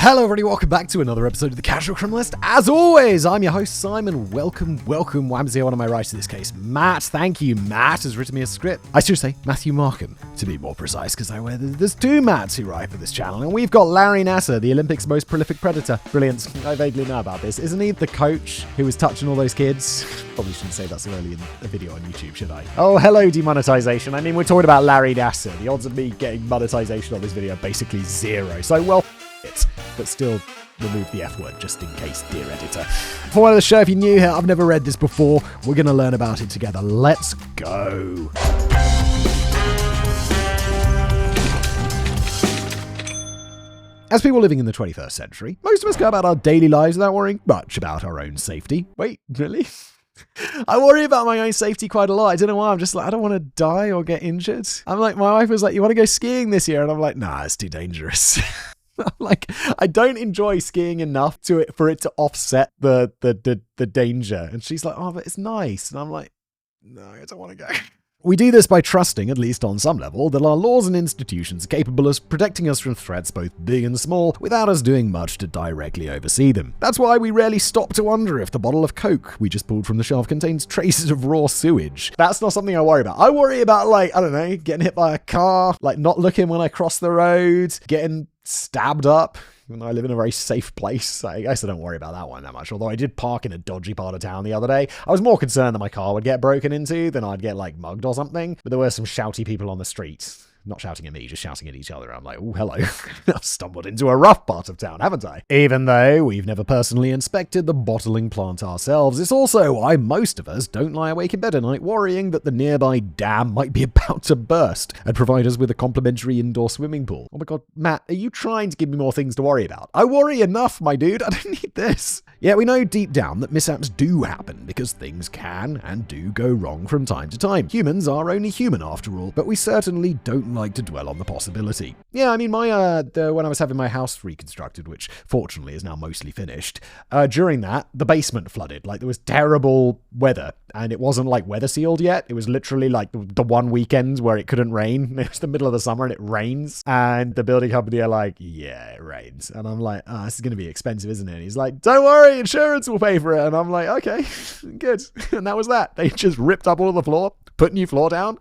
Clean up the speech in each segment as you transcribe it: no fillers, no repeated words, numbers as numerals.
Hello everybody, welcome back to another episode of the Casual Criminalist. As always, I'm your host Simon. Welcome. Wham's here on my right in this case? Matt. Thank you. Matt has written me a script. I should say Matthew Markham, to be more precise, because there's two Matts who write for this channel, and we've got Larry Nassar, the Olympics' most prolific predator. Brilliant. I vaguely know about this. Isn't he the coach who was touching all those kids? Probably shouldn't say that so early in the video on YouTube, should I? Oh, hello demonetization. I mean, we're talking about Larry Nassar. The odds of me getting monetization on this video are basically zero. So, well, it. But still remove the F word just in case, dear editor. For one of the show, if you're new here, I've never read this before. We're going to learn about it together. Let's go. As people living in the 21st century, most of us go about our daily lives without worrying much about our own safety. Wait, really? I worry about my own safety quite a lot. I don't know why. I'm just like, I don't want to die or get injured. I'm like, my wife was like, you want to go skiing this year? And I'm like, nah, it's too dangerous. I'm like, I don't enjoy skiing enough for it to offset the danger. And she's like, oh, but it's nice. And I'm like, no, I don't want to go. We do this by trusting, at least on some level, that our laws and institutions are capable of protecting us from threats both big and small without us doing much to directly oversee them. That's why we rarely stop to wonder if the bottle of Coke we just pulled from the shelf contains traces of raw sewage. That's not something I worry about. I worry about, like, I don't know, getting hit by a car, like not looking when I cross the road, getting stabbed up. Even though I live in a very safe place, I guess I don't worry about that one that much. Although I did park in a dodgy part of town the other day. I was more concerned that my car would get broken into than I'd get, like, mugged or something. But there were some shouty people on the street. Not shouting at me, just shouting at each other. I'm like, oh, hello. I've stumbled into a rough part of town, haven't I? Even though we've never personally inspected the bottling plant ourselves, it's also why most of us don't lie awake in bed at night worrying that the nearby dam might be about to burst and provide us with a complimentary indoor swimming pool. Oh my god, Matt, are you trying to give me more things to worry about? I worry enough, my dude. I don't need this. Yet we know deep down that mishaps do happen because things can and do go wrong from time to time. Humans are only human after all, but we certainly don't like to dwell on the possibility. Yeah, I mean, when I was having my house reconstructed, which fortunately is now mostly finished, during that, the basement flooded. Like, there was terrible weather, and it wasn't, like, weather sealed yet. It was literally, like, the one weekend where it couldn't rain. It was the middle of the summer, and it rains, and the building company are like, yeah, it rains. And I'm like, oh, this is going to be expensive, isn't it? And he's like, don't worry, insurance will pay for it. And I'm like, okay, good. And that was that. They just ripped up all of the floor, put new floor down,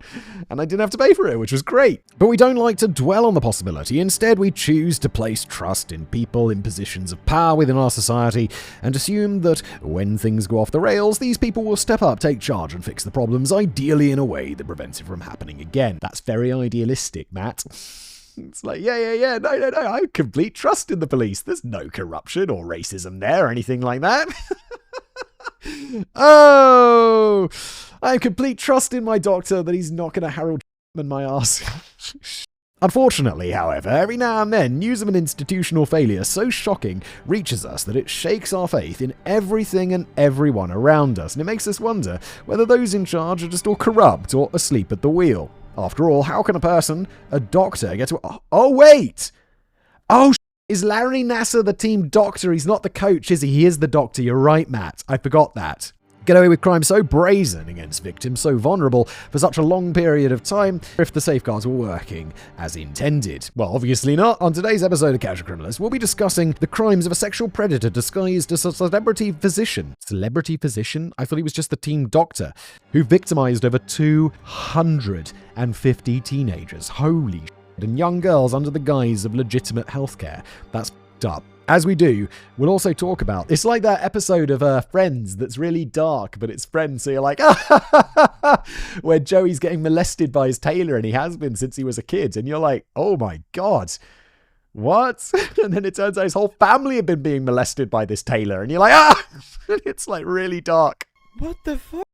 and I didn't have to pay for it, which was great. But we don't like to dwell on the possibility. Instead, we choose to place trust in people in positions of power within our society and assume that when things go off the rails, these people will step up, take charge, and fix the problems, ideally in a way that prevents it from happening again. That's very idealistic, Matt. It's like, yeah, no, I have complete trust in the police. There's no corruption or racism there or anything like that. Oh, I have complete trust in my doctor that he's not going to Harold in my ass. Unfortunately, however, every now and then, news of an institutional failure so shocking reaches us that it shakes our faith in everything and everyone around us, and it makes us wonder whether those in charge are just all corrupt or asleep at the wheel. After all, how can a doctor, get to... Oh, wait! Oh, is Larry Nassar the team doctor? He's not the coach, is he? He is the doctor. You're right, Matt. I forgot that. Get away with crime so brazen against victims so vulnerable for such a long period of time if the safeguards were working as intended. Well, obviously not. On today's episode of Casual Criminalist, we'll be discussing the crimes of a sexual predator disguised as a celebrity physician. Celebrity physician? I thought he was just the team doctor who victimized over 250 teenagers. Holy shit. And young girls under the guise of legitimate healthcare. That's f***ed up. As we do, we'll also talk about... It's like that episode of Friends that's really dark, but it's Friends, so you're like... where Joey's getting molested by his tailor, and he has been since he was a kid. And you're like, oh my god, what? And then it turns out his whole family had been being molested by this tailor. And you're like, ah! It's like really dark. What the fuck?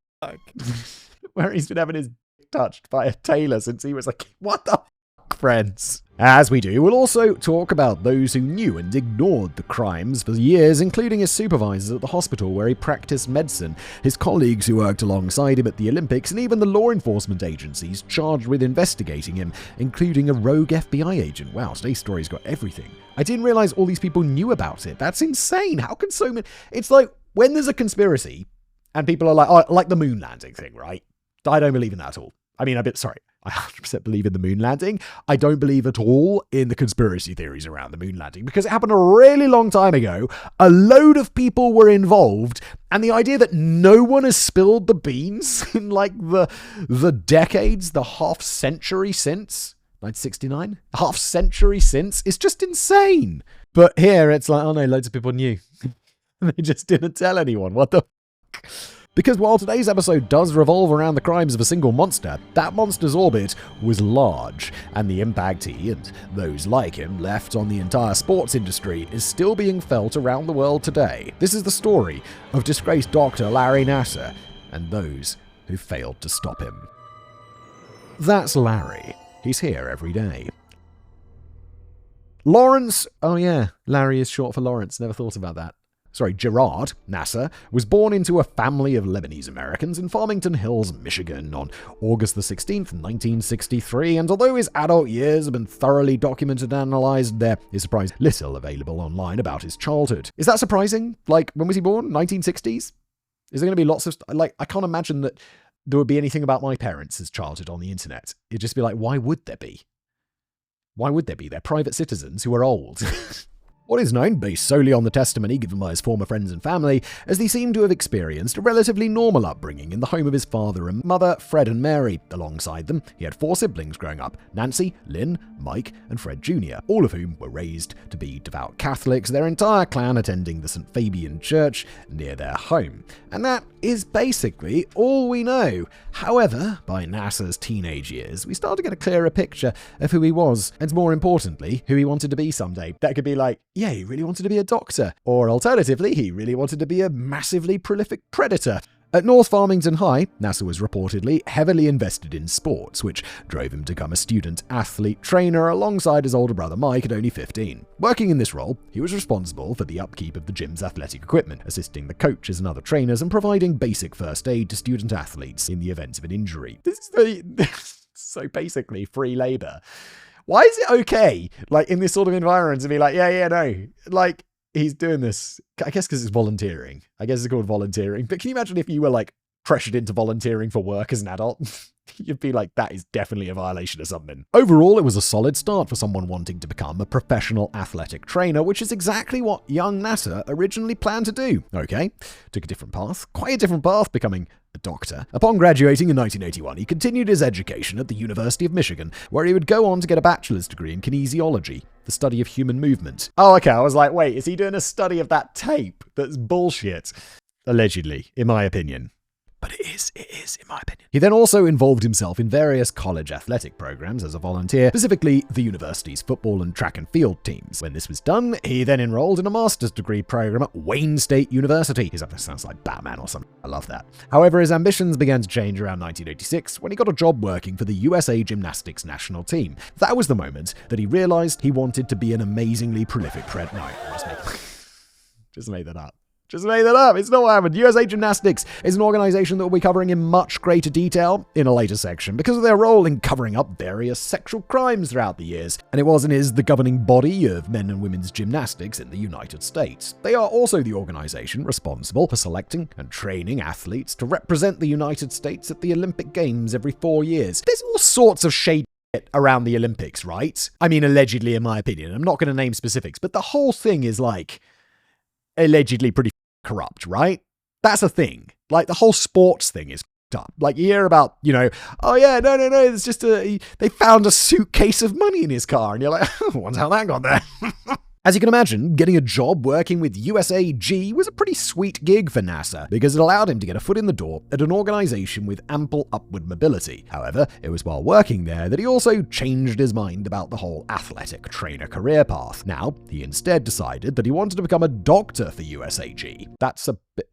Where he's been having his touched by a tailor since he was a kid. What the fuck, Friends? As we do, we'll also talk about those who knew and ignored the crimes for years, including his supervisors at the hospital where he practiced medicine, his colleagues who worked alongside him at the Olympics, and even the law enforcement agencies charged with investigating him, including a rogue FBI agent. Wow, today's story's got everything. I didn't realize all these people knew about it. That's insane. How can so many... It's like when there's a conspiracy and people are like, oh, like the moon landing thing, right? I don't believe in that at all. I mean, sorry. I 100% believe in the moon landing. I don't believe at all in the conspiracy theories around the moon landing because it happened a really long time ago. A load of people were involved, and the idea that no one has spilled the beans in like the decades, the half century since 1969, half century since, is just insane. But here it's like, oh no, loads of people knew. They just didn't tell anyone. What the f***? Because while today's episode does revolve around the crimes of a single monster, that monster's orbit was large, and the impact he and those like him left on the entire sports industry is still being felt around the world today. This is the story of disgraced Dr. Larry Nassar and those who failed to stop him. That's Larry. He's here every day. Lawrence, oh yeah, Larry is short for Lawrence, never thought about that. Gerard Nassar was born into a family of Lebanese Americans in Farmington Hills, Michigan on August the 16th, 1963, and although his adult years have been thoroughly documented and analyzed, there is surprisingly little available online about his childhood. Is that surprising? Like, when was he born? 1960s? Is there going to be lots of... I can't imagine that there would be anything about my parents' childhood on the internet. It'd just be like, why would there be? Why would there be? They're private citizens who are old. What is known, based solely on the testimony given by his former friends and family, as they seem to have experienced a relatively normal upbringing in the home of his father and mother, Fred and Mary. Alongside them, he had 4 siblings growing up: Nancy, Lynn, Mike, and Fred Jr., all of whom were raised to be devout Catholics, their entire clan attending the St. Fabian Church near their home. And that is basically all we know. However, by Nassar's teenage years, we start to get a clearer picture of who he was, and more importantly, who he wanted to be someday. That could be like, yeah, he really wanted to be a doctor. Or alternatively, he really wanted to be a massively prolific predator. At North Farmington High, Nassar was reportedly heavily invested in sports, which drove him to become a student-athlete trainer alongside his older brother Mike at only 15. Working in this role, he was responsible for the upkeep of the gym's athletic equipment, assisting the coaches and other trainers, and providing basic first aid to student-athletes in the event of an injury. This is so basically free labor. Why is it okay, like, in this sort of environment to be like, no, like, he's doing this, I guess because it's volunteering. I guess it's called volunteering. But can you imagine if you were, like, pressured into volunteering for work as an adult? You'd be like, that is definitely a violation of something. Overall, it was a solid start for someone wanting to become a professional athletic trainer, which is exactly what young Nassar originally planned to do. Okay, took a different path, quite a different path, becoming a doctor. Upon graduating in 1981, he continued his education at the University of Michigan, where he would go on to get a bachelor's degree in kinesiology, the study of human movement. Oh, okay, I was like, wait, is he doing a study of that tape? That's bullshit. Allegedly, in my opinion. But it is, in my opinion. He then also involved himself in various college athletic programs as a volunteer, specifically the university's football and track and field teams. When this was done, he then enrolled in a master's degree program at Wayne State University. His name sounds like Batman or something. I love that. However, his ambitions began to change around 1986 when he got a job working for the USA Gymnastics national team. That was the moment that he realized he wanted to be an amazingly prolific predator. No, just made that up. Just made that up. It's not what happened. USA Gymnastics is an organization that we'll be covering in much greater detail in a later section because of their role in covering up various sexual crimes throughout the years. And it was and is the governing body of men and women's gymnastics in the United States. They are also the organization responsible for selecting and training athletes to represent the United States at the Olympic Games every 4 years. There's all sorts of shady around the Olympics, right? I mean, allegedly, in my opinion. I'm not going to name specifics, but the whole thing is like allegedly pretty corrupt, right? That's a thing. Like, the whole sports thing is up. Like, you hear about, oh yeah, no, it's just they found a suitcase of money in his car, and you're like, I wonder how that got there. As you can imagine, getting a job working with USAG was a pretty sweet gig for Nassar because it allowed him to get a foot in the door at an organization with ample upward mobility. However, it was while working there that he also changed his mind about the whole athletic trainer career path. Now, he instead decided that he wanted to become a doctor for USAG. That's a bit,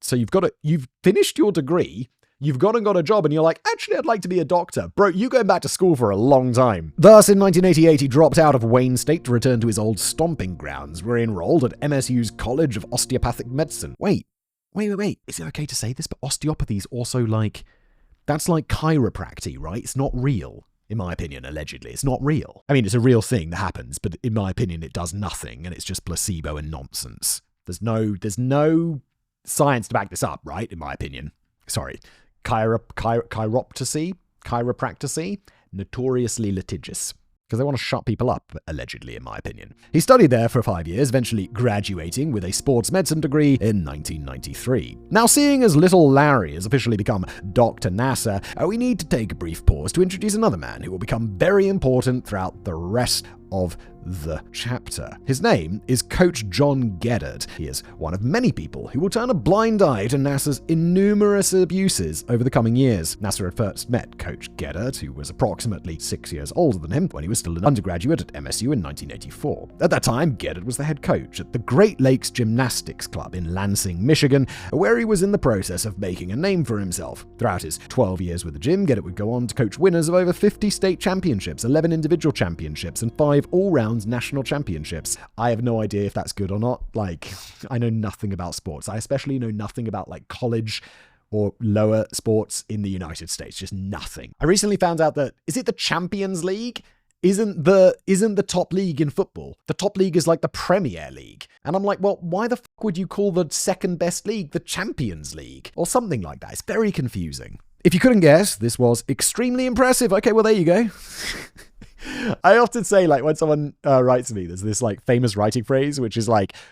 so you've finished your degree, you've gone and got a job, and you're like, actually, I'd like to be a doctor. Bro, you going back to school for a long time. Thus, in 1988, he dropped out of Wayne State to return to his old stomping grounds, where he enrolled at MSU's College of Osteopathic Medicine. Wait. Is it okay to say this? But osteopathy is also that's like chiropractic, right? It's not real. In my opinion, allegedly, it's not real. I mean, it's a real thing that happens, but in my opinion, it does nothing, and it's just placebo and nonsense. There's no science to back this up, right? In my opinion. Sorry. Chiroptasy? chiropractic, notoriously litigious. Because they want to shut people up, allegedly, in my opinion. He studied there for 5 years, eventually graduating with a sports medicine degree in 1993. Now, seeing as little Larry has officially become Dr. Nassar, we need to take a brief pause to introduce another man who will become very important throughout the rest of the chapter. His name is Coach John Geddard. He is one of many people who will turn a blind eye to Nassar's innumerous abuses over the coming years. Nassar had first met Coach Geddard, who was approximately 6 years older than him, when he was still an undergraduate at MSU in 1984. At that time, Geddard was the head coach at the Great Lakes Gymnastics Club in Lansing, Michigan, where he was in the process of making a name for himself. Throughout his 12 years with the gym, Geddard would go on to coach winners of over 50 state championships, 11 individual championships, and 5 all-round national championships. I have no idea if that's good or not. I know nothing about sports. I especially know nothing about college or lower sports in the United States. Just nothing. I recently found out that, is it the Champions League? Isn't the top league in football? The top league is like the Premier League. And I'm like, well, why the fuck would you call the second best league the Champions League? Or something like that. It's very confusing. If you couldn't guess, this was extremely impressive. Okay, well, there you go. I often say, when someone writes me, there's this famous writing phrase, which is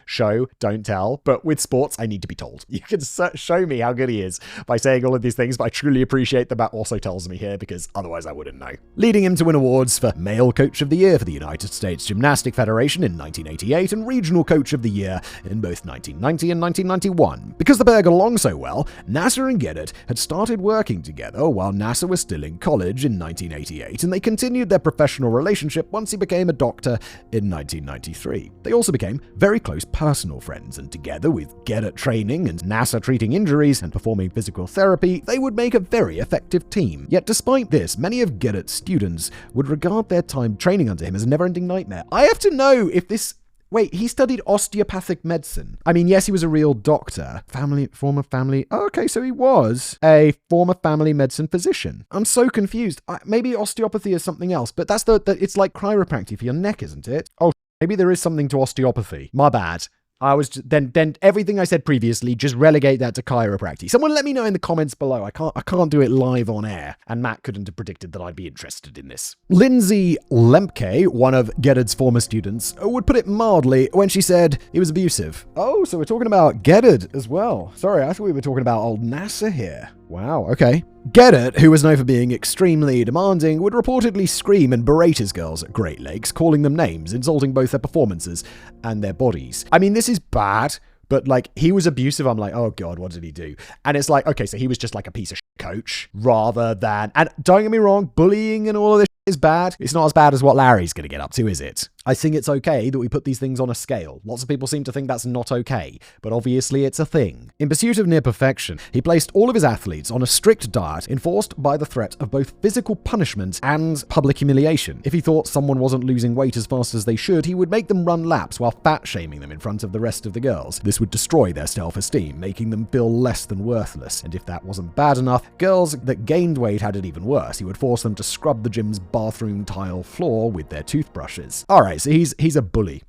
show, don't tell. But with sports, I need to be told. You can show me how good he is by saying all of these things, but I truly appreciate that Matt also tells me here, because otherwise I wouldn't know. Leading him to win awards for Male Coach of the Year for the United States Gymnastic Federation in 1988 and Regional Coach of the Year in both 1990 and 1991. Because the pair got along so well, Nassar and Geddard had started working together while Nassar was still in college in 1988, and they continued their professional relationship once he became a doctor in 1993. They also became very close personal friends, and together with Geddard training and Nassar treating injuries and performing physical therapy, they would make a very effective team. Yet despite this, many of Geddard's students would regard their time training under him as a never-ending nightmare. I have to know if this... Wait, he studied osteopathic medicine. I mean, yes, he was a real doctor. Former family... Oh, okay, so he was a former family medicine physician. I'm so confused. Maybe osteopathy is something else, but that's it's like chiropractic for your neck, isn't it? Oh, maybe there is something to osteopathy. My bad. I was then everything I said previously, just relegate that to chiropractic. Someone let me know in the comments below. I can't do it live on air, and Matt couldn't have predicted that I'd be interested in this. Lindsay Lemke, one of Geddard's former students, would put it mildly when she said he was abusive. Oh, so we're talking about Geddard as well. Sorry, I thought we were talking about old Nassar here. Wow, okay. Geddard, who was known for being extremely demanding, would reportedly scream and berate his girls at Great Lakes, calling them names, insulting both their performances and their bodies. I mean, this is bad, but he was abusive. I'm like, oh God, what did he do? And it's okay, so he was just a piece of shit coach rather than, and don't get me wrong, bullying and all of this is bad. It's not as bad as what Larry's going to get up to, is it? I think it's okay that we put these things on a scale. Lots of people seem to think that's not okay, but obviously it's a thing. In pursuit of near perfection, he placed all of his athletes on a strict diet enforced by the threat of both physical punishment and public humiliation. If he thought someone wasn't losing weight as fast as they should, he would make them run laps while fat-shaming them in front of the rest of the girls. This would destroy their self-esteem, making them feel less than worthless. And if that wasn't bad enough, girls that gained weight had it even worse. He would force them to scrub the gym's bathroom tile floor with their toothbrushes. Alright, so he's a bully.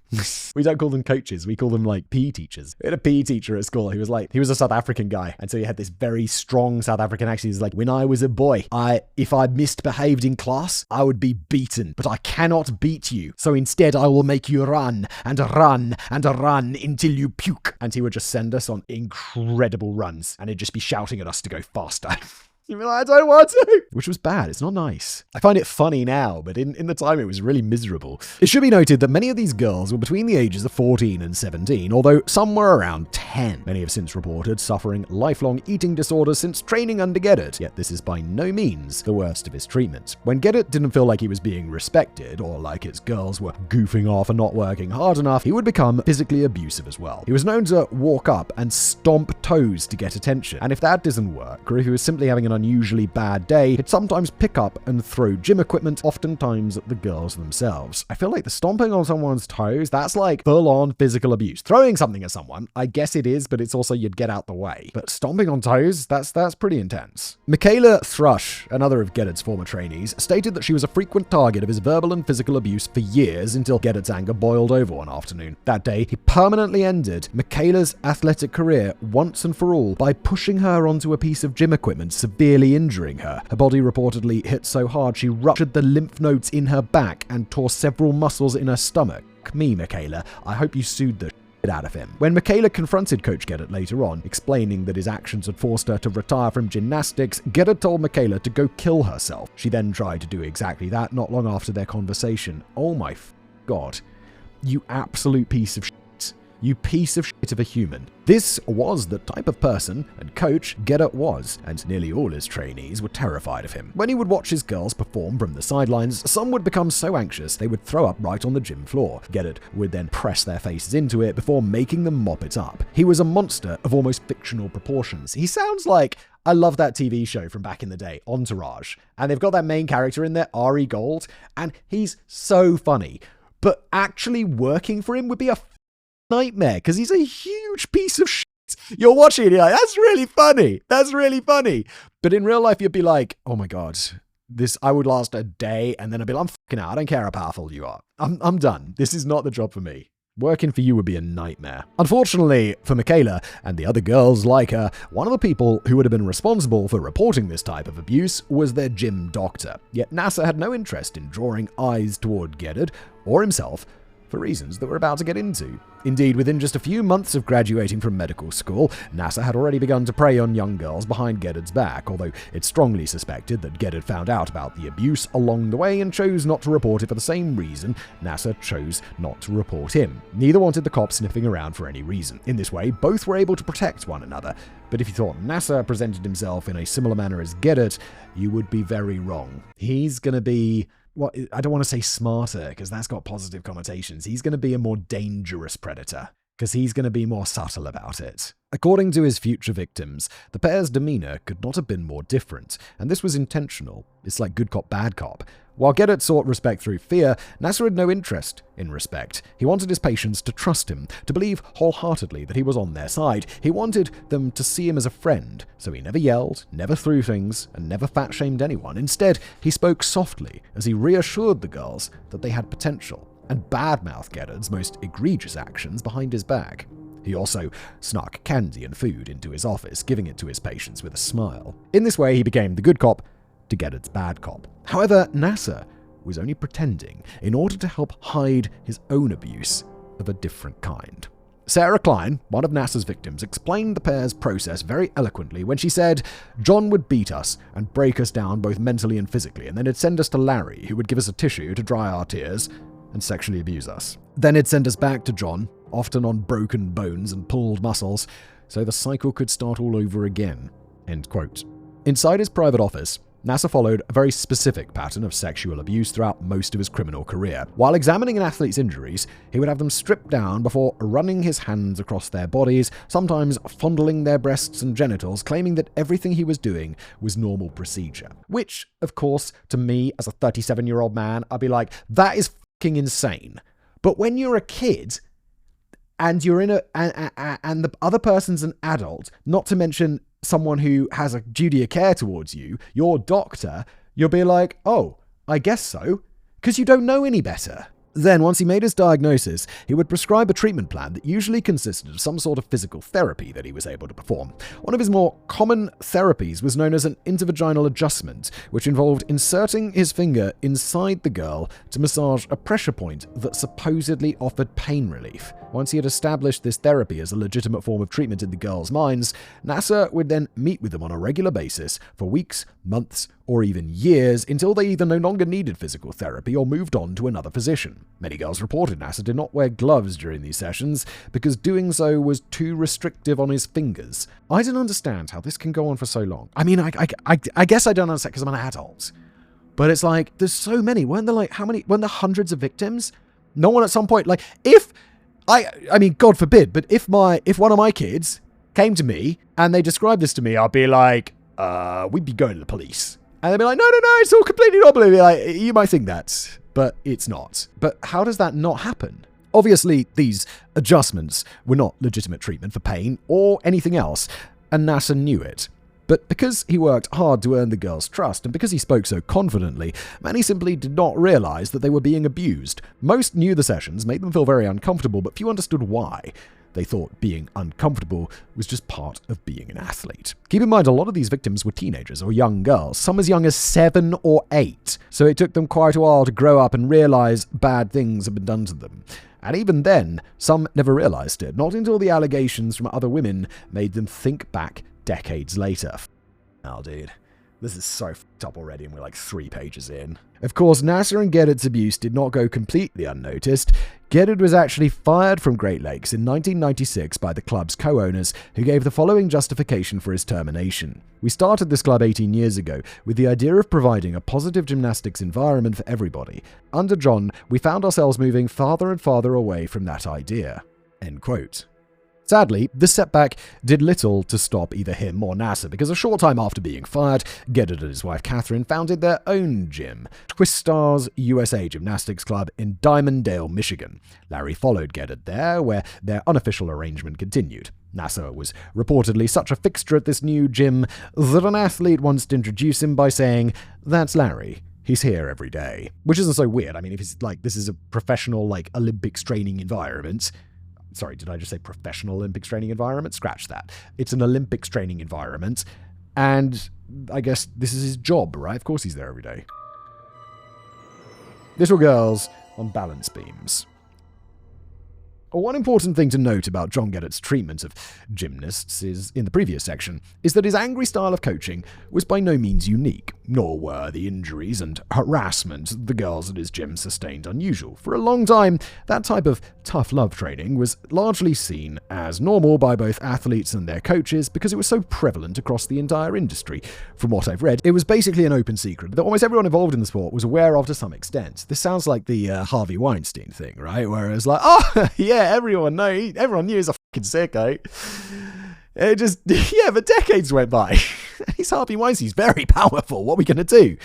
We don't call them coaches, we call them PE teachers. We had a PE teacher at school who was a South African guy, and so he had this very strong South African accent. He's like, when I was a boy, if I misbehaved in class, I would be beaten, but I cannot beat you. So instead I will make you run and run and run until you puke. And he would just send us on incredible runs, and he'd just be shouting at us to go faster. You'd be like, I don't want to. Which was bad. It's not nice. I find it funny now, but in the time it was really miserable. It should be noted that many of these girls were between the ages of 14 and 17, although some were around 10. Many have since reported suffering lifelong eating disorders since training under Geddard, yet this is by no means the worst of his treatment. When Geddard didn't feel like he was being respected, or like his girls were goofing off and not working hard enough, he would become physically abusive as well. He was known to walk up and stomp toes to get attention, and if that doesn't work, or if he was simply having an unusually bad day, he'd sometimes pick up and throw gym equipment, oftentimes at the girls themselves. I feel like the stomping on someone's toes, that's full-on physical abuse. Throwing something at someone, I guess it is, but it's also you'd get out the way. But stomping on toes, that's pretty intense. Michaela Thrush, another of Geddard's former trainees, stated that she was a frequent target of his verbal and physical abuse for years until Geddard's anger boiled over one afternoon. That day, he permanently ended Michaela's athletic career once and for all by pushing her onto a piece of gym equipment severely severely injuring her. Her body reportedly hit so hard she ruptured the lymph nodes in her back and tore several muscles in her stomach. Me, Michaela, I hope you sued the shit out of him. When Michaela confronted Coach Geddert later on, explaining that his actions had forced her to retire from gymnastics, Geddert told Michaela to go kill herself. She then tried to do exactly that not long after their conversation. Oh my God. You absolute piece of shit. You piece of shit of a human. This was the type of person and coach Geddert was, and nearly all his trainees were terrified of him. When he would watch his girls perform from the sidelines, some would become so anxious they would throw up right on the gym floor. Geddert would then press their faces into it before making them mop it up. He was a monster of almost fictional proportions. He sounds like, I love that TV show from back in the day, Entourage, and they've got that main character in there, Ari Gold, and he's so funny. But actually working for him would be a nightmare because he's a huge piece of shit. You're watching it, you're like, that's really funny. That's really funny. But in real life, you'd be like, oh my God, I would last a day and then I'd be like, I'm fucking out. I don't care how powerful you are. I'm done. This is not the job for me. Working for you would be a nightmare. Unfortunately for Michaela and the other girls like her, one of the people who would have been responsible for reporting this type of abuse was their gym doctor. Yet Nassar had no interest in drawing eyes toward Geddert or himself for reasons that we're about to get into. Indeed, within just a few months of graduating from medical school, Nassar had already begun to prey on young girls behind Geddert's back, although it's strongly suspected that Geddert found out about the abuse along the way and chose not to report it for the same reason Nassar chose not to report him. Neither wanted the cops sniffing around for any reason. In this way, both were able to protect one another. But if you thought Nassar presented himself in a similar manner as Geddert, you would be very wrong. He's going to be... well, I don't want to say smarter because that's got positive connotations. He's going to be a more dangerous predator because he's going to be more subtle about it. According to his future victims, the pair's demeanor could not have been more different, and this was intentional. It's like good cop, bad cop. While Geddert sought respect through fear, Nassar had no interest in respect. He wanted his patients to trust him, to believe wholeheartedly that he was on their side. He wanted them to see him as a friend, so he never yelled, never threw things, and never fat-shamed anyone. Instead, he spoke softly as he reassured the girls that they had potential, and badmouthed Geddert's most egregious actions behind his back. He also snuck candy and food into his office, giving it to his patients with a smile. In this way, he became the good cop to Geddert's bad cop. However, Nassar was only pretending in order to help hide his own abuse of a different kind. Sarah Klein, one of Nassar's victims, explained the pair's process very eloquently when she said, John would beat us and break us down both mentally and physically, and then he'd send us to Larry, who would give us a tissue to dry our tears and sexually abuse us. Then he'd send us back to John, often on broken bones and pulled muscles, so the cycle could start all over again. End quote. Inside his private office, Nassar followed a very specific pattern of sexual abuse throughout most of his criminal career. While examining an athlete's injuries, he would have them stripped down before running his hands across their bodies, sometimes fondling their breasts and genitals, claiming that everything he was doing was normal procedure. Which, of course, to me, as a 37-year-old man, I'd be like, that is fucking insane. But when you're a kid, and you're in and the other person's an adult, not to mention someone who has a duty of care towards you, your doctor, you'll be like, oh, I guess so, because you don't know any better. Then, once he made his diagnosis, he would prescribe a treatment plan that usually consisted of some sort of physical therapy that he was able to perform. One of his more common therapies was known as an intervaginal adjustment, which involved inserting his finger inside the girl to massage a pressure point that supposedly offered pain relief. Once he had established this therapy as a legitimate form of treatment in the girls' minds, Nassar would then meet with them on a regular basis for weeks, months, or even years until they either no longer needed physical therapy or moved on to another physician. Many girls reported Nassar did not wear gloves during these sessions because doing so was too restrictive on his fingers. I don't understand how this can go on for so long. I mean, I guess I don't understand because I'm an adult. But it's like, there's so many. Weren't there hundreds of victims? No one at some point, like, I mean, God forbid, but if one of my kids came to me and they described this to me, I'd be like, we'd be going to the police. And they'd be like, no, it's all completely normal. They'd be like, you might think that, but it's not. But how does that not happen? Obviously, these adjustments were not legitimate treatment for pain or anything else, and Nassar knew it. But because he worked hard to earn the girls' trust, and because he spoke so confidently, many simply did not realize that they were being abused. Most knew the sessions made them feel very uncomfortable, but few understood why. They thought being uncomfortable was just part of being an athlete. Keep in mind, a lot of these victims were teenagers or young girls, some as young as 7 or 8. So it took them quite a while to grow up and realize bad things had been done to them. And even then, some never realized it, not until the allegations from other women made them think back decades later. Oh, dude. This is so fucked up already, and we're like 3 pages in. Of course, Nassar and Geddett's abuse did not go completely unnoticed. Geddett was actually fired from Great Lakes in 1996 by the club's co-owners, who gave the following justification for his termination. "We started this club 18 years ago with the idea of providing a positive gymnastics environment for everybody. Under John, we found ourselves moving farther and farther away from that idea." End quote. Sadly, this setback did little to stop either him or Nassar, because a short time after being fired, Geddett and his wife Catherine founded their own gym, Twist Stars USA Gymnastics Club in Diamonddale, Michigan. Larry followed Geddett there, where their unofficial arrangement continued. Nassar was reportedly such a fixture at this new gym that an athlete once to introduce him by saying, "That's Larry. He's here every day." Which isn't so weird. I mean, if it's like, this is a professional, like, Olympics training environment. Sorry, did I just say professional Olympics training environment? Scratch that. It's an Olympics training environment, and I guess this is his job, right? Of course he's there every day. Little girls on balance beams. One important thing to note about John Geddett's treatment of gymnasts is, in the previous section, is that his angry style of coaching was by no means unique, nor were the injuries and harassment the girls at his gym sustained unusual. For a long time, that type of tough love training was largely seen as normal by both athletes and their coaches because it was so prevalent across the entire industry. From what I've read, it was basically an open secret that almost everyone involved in the sport was aware of to some extent. This sounds like the Harvey Weinstein thing, right? Where it's like, oh, yeah, everyone knew he's a fucking sicko. It just, yeah, but decades went by. He's Harvey Weinstein. He's very powerful. What are we going to do?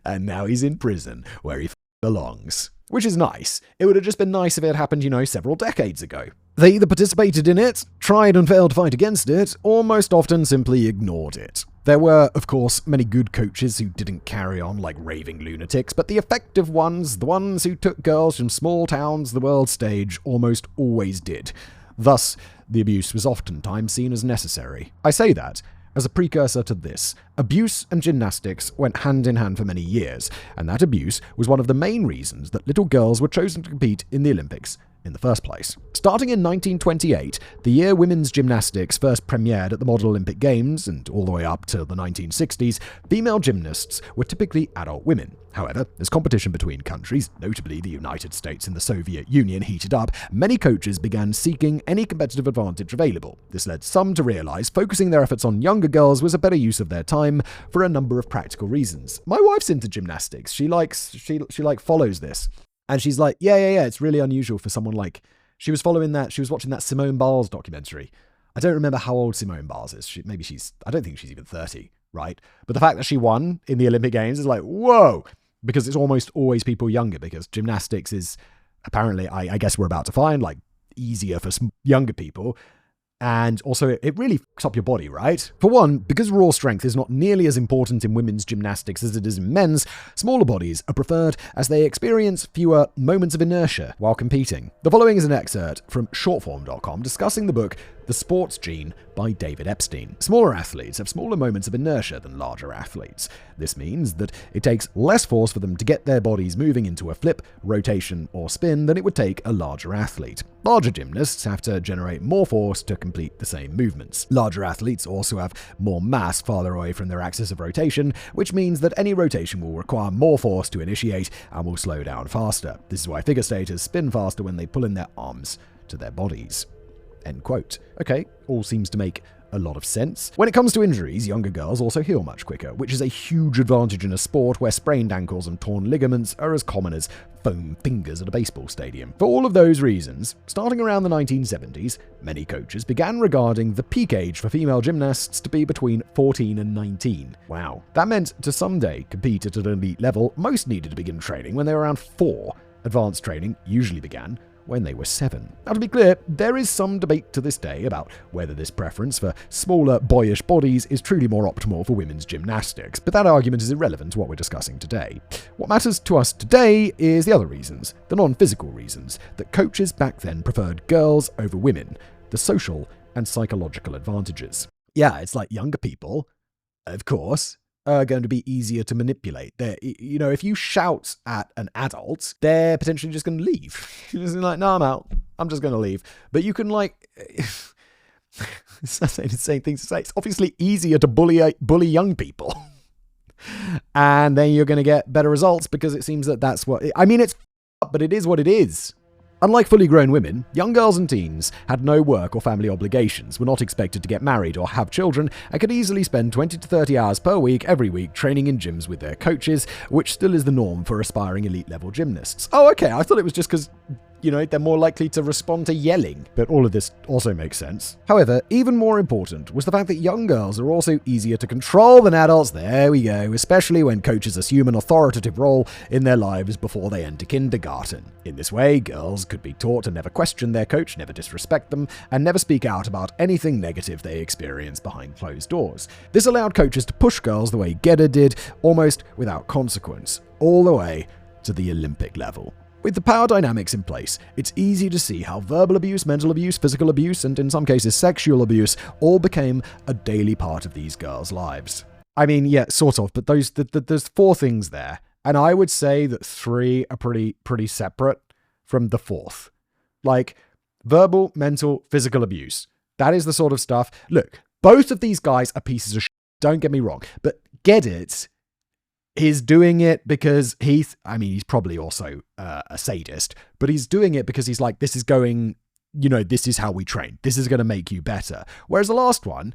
And now he's in prison where he belongs. Which is nice. It would have just been nice if it had happened, several decades ago. They either participated in it, tried and failed to fight against it, or most often simply ignored it. There were, of course, many good coaches who didn't carry on like raving lunatics, but the effective ones, the ones who took girls from small towns to the world stage, almost always did. Thus, the abuse was oftentimes seen as necessary. I say that as a precursor to this. Abuse and gymnastics went hand in hand for many years, and that abuse was one of the main reasons that little girls were chosen to compete in the Olympics in the first place. Starting in 1928, the year women's gymnastics first premiered at the Model Olympic Games, and all the way up to the 1960s, female gymnasts were typically adult women. However, as competition between countries, notably the United States and the Soviet Union, heated up, many coaches began seeking any competitive advantage available. This led some to realize focusing their efforts on younger girls was a better use of their time for a number of practical reasons. My wife's into gymnastics. She follows this. And she's like, yeah, it's really unusual for someone like... She was watching that Simone Biles documentary. I don't remember how old Simone Biles is. I don't think she's even 30, right? But the fact that she won in the Olympic Games is like, whoa! Because it's almost always people younger, because gymnastics is apparently, I guess we're about to find, like, easier for younger people. And also, it really fucks up your body, right? For one, because raw strength is not nearly as important in women's gymnastics as it is in men's, smaller bodies are preferred as they experience fewer moments of inertia while competing. The following is an excerpt from shortform.com discussing the book The Sports Gene by David Epstein. Smaller athletes have smaller moments of inertia than larger athletes. This means that it takes less force for them to get their bodies moving into a flip, rotation, or spin than it would take a larger athlete. Larger gymnasts have to generate more force to complete the same movements. Larger athletes also have more mass farther away from their axis of rotation, which means that any rotation will require more force to initiate and will slow down faster. This is why figure skaters spin faster when they pull in their arms to their bodies. End quote. Okay, all seems to make a lot of sense. When it comes to injuries, younger girls also heal much quicker, which is a huge advantage in a sport where sprained ankles and torn ligaments are as common as foam fingers at a baseball stadium. For all of those reasons, starting around the 1970s, many coaches began regarding the peak age for female gymnasts to be between 14 and 19. Wow. That meant to someday compete at an elite level, most needed to begin training when they were around 4. Advanced training usually began when they were 7. Now, to be clear, there is some debate to this day about whether this preference for smaller, boyish bodies is truly more optimal for women's gymnastics, but that argument is irrelevant to what we're discussing today. What matters to us today is the other reasons, the non-physical reasons, that coaches back then preferred girls over women. the social and psychological advantages. Yeah, it's like younger people, of course, are going to be easier to manipulate. If you shout at an adult, they're potentially just going to leave. You're just like, no, I'm out. I'm just going to leave. But you can it's not saying insane things to say. It's obviously easier to bully young people. And then you're going to get better results because it seems that's what... it's but it is what it is. Unlike fully grown women, young girls and teens had no work or family obligations, were not expected to get married or have children, and could easily spend 20 to 30 hours per week every week training in gyms with their coaches, which still is the norm for aspiring elite-level gymnasts. Oh, okay, I thought it was just because... they're more likely to respond to yelling. But all of this also makes sense. However, even more important was the fact that young girls are also easier to control than adults. There we go. Especially when coaches assume an authoritative role in their lives before they enter kindergarten. In this way, girls could be taught to never question their coach, never disrespect them, and never speak out about anything negative they experience behind closed doors. This allowed coaches to push girls the way Gedda did, almost without consequence, all the way to the Olympic level. With the power dynamics in place, it's easy to see how verbal abuse, mental abuse, physical abuse, and in some cases sexual abuse all became a daily part of these girls' lives. Yeah, sort of, but there's 4 things there, and I would say that 3 are pretty separate from the 4th. Verbal, mental, physical abuse. That is the sort of stuff. Look, both of these guys are pieces of shit, don't get me wrong, but get it. He's doing it because he's probably also a sadist, but he's doing it because he's like, this is how we train. This is going to make you better. Whereas the last one,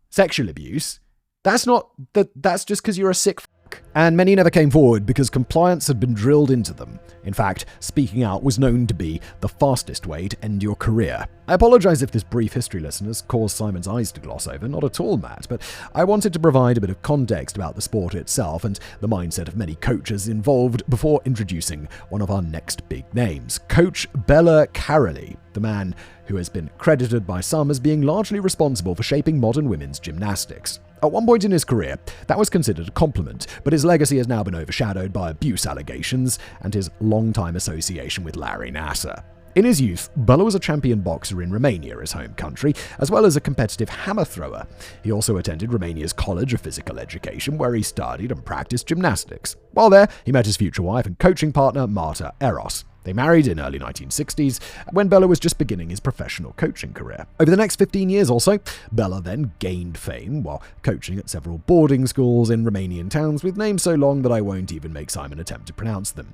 sexual abuse, that's just because you're a sick fuck. And many never came forward because compliance had been drilled into them. In fact, speaking out was known to be the fastest way to end your career. I apologize if this brief history lesson has caused Simon's eyes to gloss over. Not at all, Matt, but I wanted to provide a bit of context about the sport itself and the mindset of many coaches involved before introducing one of our next big names, Coach Bella Karolyi, the man who has been credited by some as being largely responsible for shaping modern women's gymnastics. At one point in his career, that was considered a compliment, but his legacy has now been overshadowed by abuse allegations and his long-time association with Larry Nassar. In his youth, Bella was a champion boxer in Romania, his home country, as well as a competitive hammer thrower. He also attended Romania's College of Physical Education, where he studied and practiced gymnastics. While there, he met his future wife and coaching partner, Marta Eros. They married in early 1960s, when Bella was just beginning his professional coaching career. Over the next 15 years or so, Bella then gained fame while coaching at several boarding schools in Romanian towns with names so long that I won't even make Simon attempt to pronounce them.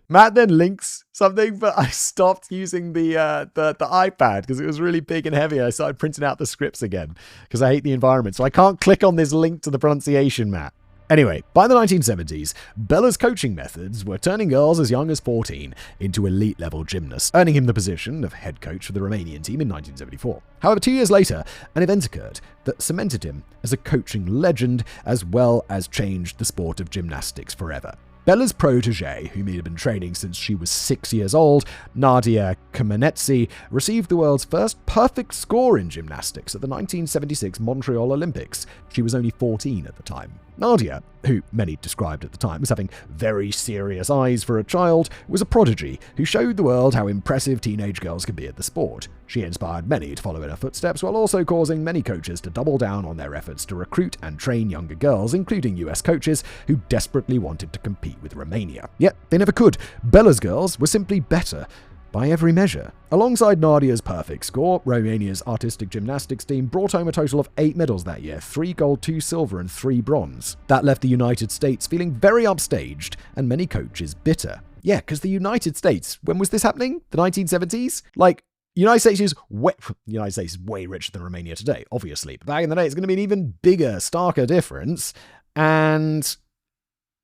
Matt then links something, but I stopped using the iPad because it was really big and heavy. I started printing out the scripts again because I hate the environment, so I can't click on this link to the pronunciation, Matt. Anyway, by the 1970s, Bella's coaching methods were turning girls as young as 14 into elite-level gymnasts, earning him the position of head coach for the Romanian team in 1974. However, 2 years later, an event occurred that cemented him as a coaching legend as well as changed the sport of gymnastics forever. Bella's protege, whom he had been training since she was 6 years old, Nadia Kamenetsi, received the world's first perfect score in gymnastics at the 1976 Montreal Olympics. She was only 14 at the time. Nadia, who many described at the time as having very serious eyes for a child, was a prodigy who showed the world how impressive teenage girls could be at the sport. She inspired many to follow in her footsteps while also causing many coaches to double down on their efforts to recruit and train younger girls, including US coaches who desperately wanted to compete with Romania. Yet they never could. Bella's girls were simply better by every measure. Alongside Nadia's perfect score, Romania's artistic gymnastics team brought home a total of 8 medals that year, 3 gold, 2 silver, and 3 bronze. That left the United States feeling very upstaged and many coaches bitter. Yeah, because the United States, when was this happening? The 1970s? The United States is way richer than Romania today, obviously. But back in the day, it's going to be an even bigger, starker difference. And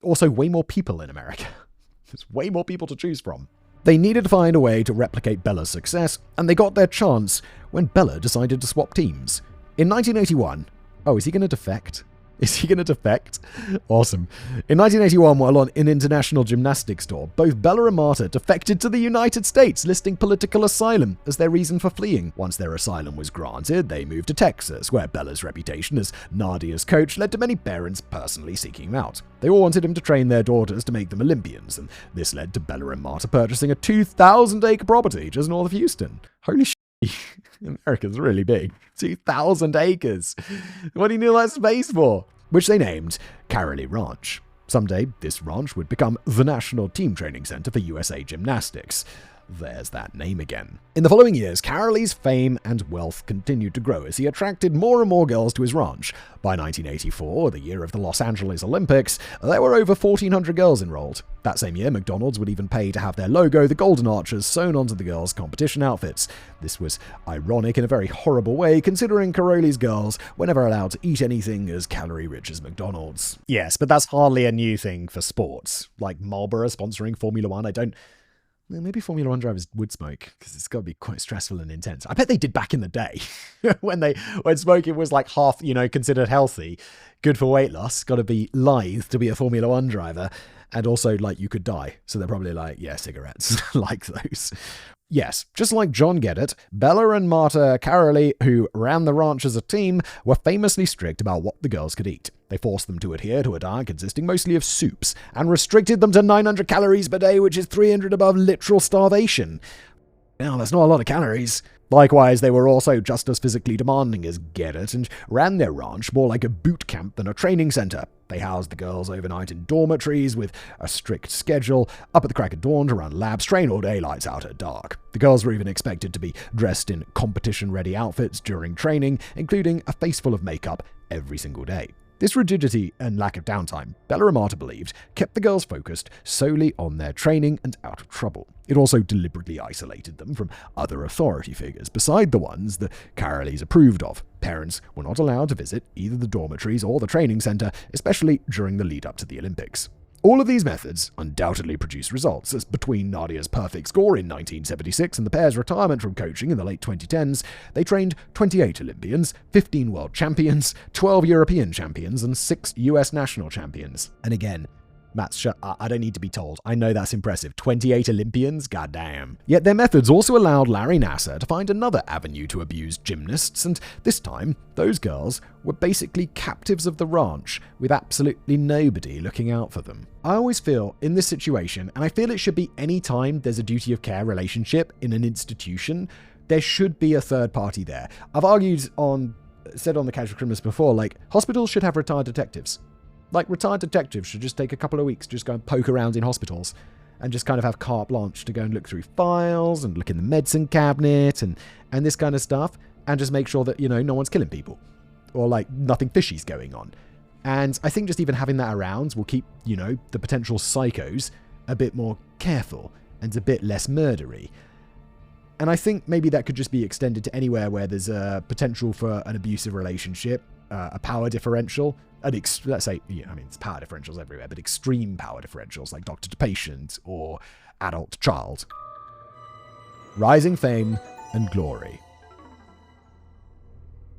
also way more people in America. There's way more people to choose from. They needed to find a way to replicate Bella's success, and they got their chance when Bella decided to swap teams. In 1981, is he going to defect? Is he going to defect? Awesome. In 1981, while on an international gymnastics tour, both Bella and Marta defected to the United States, listing political asylum as their reason for fleeing. Once their asylum was granted, they moved to Texas, where Bella's reputation as Nadia's coach led to many parents personally seeking him out. They all wanted him to train their daughters to make them Olympians, and this led to Bella and Marta purchasing a 2,000-acre property just north of Houston. Holy shit. America's really big. 2,000 acres. What do you need all that space for? Which they named Karolyi Ranch. Someday, this ranch would become the national team training center for USA Gymnastics. There's that name again. In the following years, Karolyi's fame and wealth continued to grow as he attracted more and more girls to his ranch. By 1984, the year of the Los Angeles Olympics, there were over 1,400 girls enrolled. That same year, McDonald's would even pay to have their logo, the Golden Arches, sewn onto the girls' competition outfits. This was ironic in a very horrible way, considering Karolyi's girls were never allowed to eat anything as calorie-rich as McDonald's. Yes, but that's hardly a new thing for sports. Like Marlboro sponsoring Formula One, maybe Formula One drivers would smoke, because it's got to be quite stressful and intense. I bet they did back in the day, when smoking was like half, considered healthy, good for weight loss, got to be lithe to be a Formula One driver, and also, you could die. So they're probably cigarettes, like those. Yes, just like John Geddes, Bella and Marta Karolyi, who ran the ranch as a team, were famously strict about what the girls could eat. They forced them to adhere to a diet consisting mostly of soups, and restricted them to 900 calories per day, which is 300 above literal starvation. Now, that's not a lot of calories. Likewise, they were also just as physically demanding as Geddes, and ran their ranch more like a boot camp than a training center. They housed the girls overnight in dormitories with a strict schedule, up at the crack of dawn to run labs, train all day, lights out at dark. The girls were even expected to be dressed in competition-ready outfits during training, including a face full of makeup every single day. This rigidity and lack of downtime, Bella and Marta believed, kept the girls focused solely on their training and out of trouble. It also deliberately isolated them from other authority figures beside the ones that Karolyis approved of. Parents were not allowed to visit either the dormitories or the training center, especially during the lead-up to the Olympics. All of these methods undoubtedly produced results, as between Nadia's perfect score in 1976 and the pair's retirement from coaching in the late 2010s, they trained 28 Olympians, 15 world champions, 12 European champions, and 6 US national champions. And again, Matt's I don't need to be told. I know that's impressive. 28 Olympians? Goddamn. Yet their methods also allowed Larry Nassar to find another avenue to abuse gymnasts, and this time, those girls were basically captives of the ranch, with absolutely nobody looking out for them. I always feel, in this situation, and I feel it should be any time there's a duty of care relationship in an institution, there should be a third party there. I've said on the Casual Criminals before, hospitals should have retired detectives. Retired detectives should just take a couple of weeks, just go and poke around in hospitals and just kind of have carte blanche to go and look through files and look in the medicine cabinet and this kind of stuff, and just make sure that, no one's killing people or nothing fishy's going on. And I think just even having that around will keep, the potential psychos a bit more careful and a bit less murdery. And I think maybe that could just be extended to anywhere where there's a potential for an abusive relationship, a power differential. Let's say, it's power differentials everywhere, but extreme power differentials like doctor to patient or adult to child. Rising fame and glory.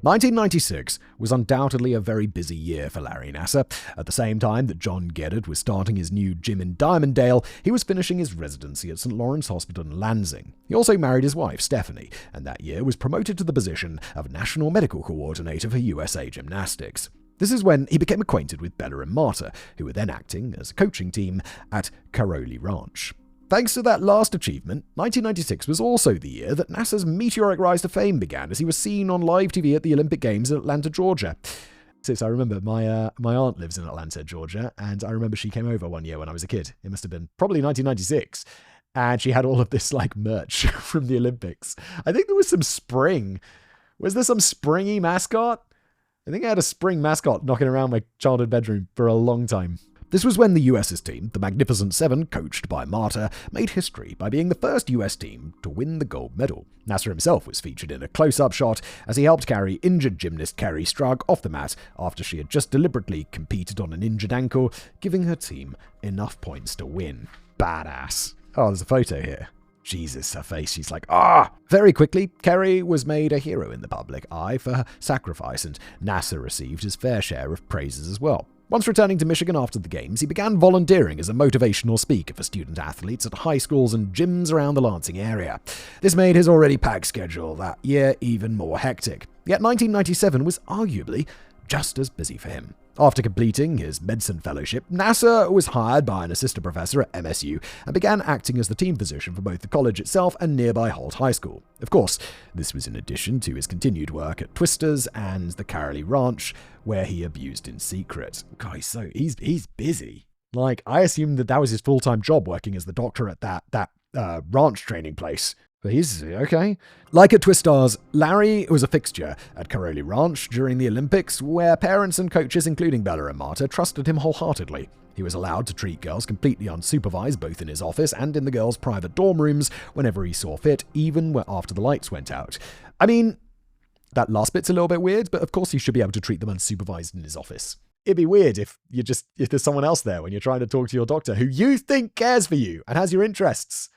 1996 was undoubtedly a very busy year for Larry Nassar. At the same time that John Geddes was starting his new gym in Diamonddale, he was finishing his residency at St. Lawrence Hospital in Lansing. He also married his wife, Stephanie, and that year was promoted to the position of National Medical Coordinator for USA Gymnastics. This is when he became acquainted with Bella and Marta, who were then acting as a coaching team at Karolyi Ranch. Thanks to that last achievement, 1996 was also the year that Nassar's meteoric rise to fame began, as he was seen on live TV at the Olympic Games in Atlanta, Georgia. Since I remember, my aunt lives in Atlanta, Georgia, and I remember she came over one year when I was a kid. It must have been probably 1996. And she had all of this merch from the Olympics. I think there was some spring. Was there some springy mascot? I think I had a spring mascot knocking around my childhood bedroom for a long time. This was when the US's team, the Magnificent Seven, coached by Marta, made history by being the first US team to win the gold medal. Nassar himself was featured in a close-up shot as he helped carry injured gymnast Kerri Strug off the mat after she had just deliberately competed on an injured ankle, giving her team enough points to win. Badass. Oh, there's a photo here. Jesus, her face, she's like, ah! Very quickly, Kerry was made a hero in the public eye for her sacrifice, and Nassar received his fair share of praises as well. Once returning to Michigan after the games, he began volunteering as a motivational speaker for student athletes at high schools and gyms around the Lansing area. This made his already packed schedule that year even more hectic. Yet 1997 was arguably just as busy for him. After completing his medicine fellowship, Nassar was hired by an assistant professor at MSU and began acting as the team physician for both the college itself and nearby Holt High School. Of course, this was in addition to his continued work at Twister's and the Karolyi Ranch, where he abused in secret. Guys, so he's busy. Like, I assumed that was his full-time job, working as the doctor at that ranch training place. But he's okay. Like at Twistars, Larry was a fixture at Karolyi Ranch during the Olympics, where parents and coaches, including Bella and Marta, trusted him wholeheartedly. He was allowed to treat girls completely unsupervised, both in his office and in the girls' private dorm rooms, whenever he saw fit, even after the lights went out. I mean, that last bit's a little bit weird, but of course he should be able to treat them unsupervised in his office. It'd be weird if there's someone else there when you're trying to talk to your doctor who you think cares for you and has your interests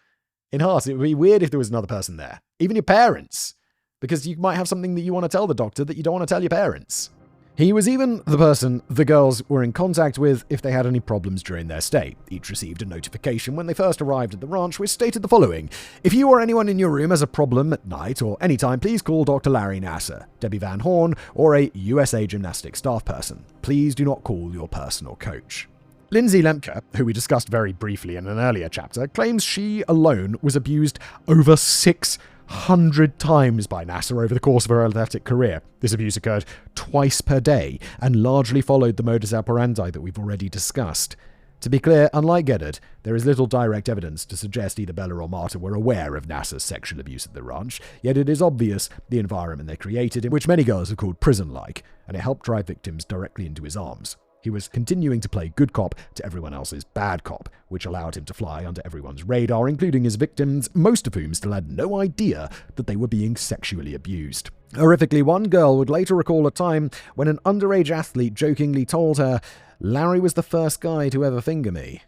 in heart. It would be weird if there was another person there, even your parents, because you might have something that you want to tell the doctor that you don't want to tell your parents. He was even the person the girls were in contact with if they had any problems during their stay. Each received a notification when they first arrived at the ranch, which stated the following: if you or anyone in your room has a problem at night or anytime, please call Dr. Larry Nassar, Debbie Van Horn, or a USA Gymnastics staff person. Please do not call your personal coach. Lindsay Lemke, who we discussed very briefly in an earlier chapter, claims she alone was abused over 600 times by Nassar over the course of her athletic career. This abuse occurred twice per day and largely followed the modus operandi that we've already discussed. To be clear, unlike Geddard, there is little direct evidence to suggest either Bella or Marta were aware of Nassar's sexual abuse at the ranch, yet it is obvious the environment they created, in which many girls have called prison-like, and it helped drive victims directly into his arms. He was continuing to play good cop to everyone else's bad cop, which allowed him to fly under everyone's radar, including his victims, most of whom still had no idea that they were being sexually abused. Horrifically, one girl would later recall a time when an underage athlete jokingly told her, "Larry was the first guy to ever finger me."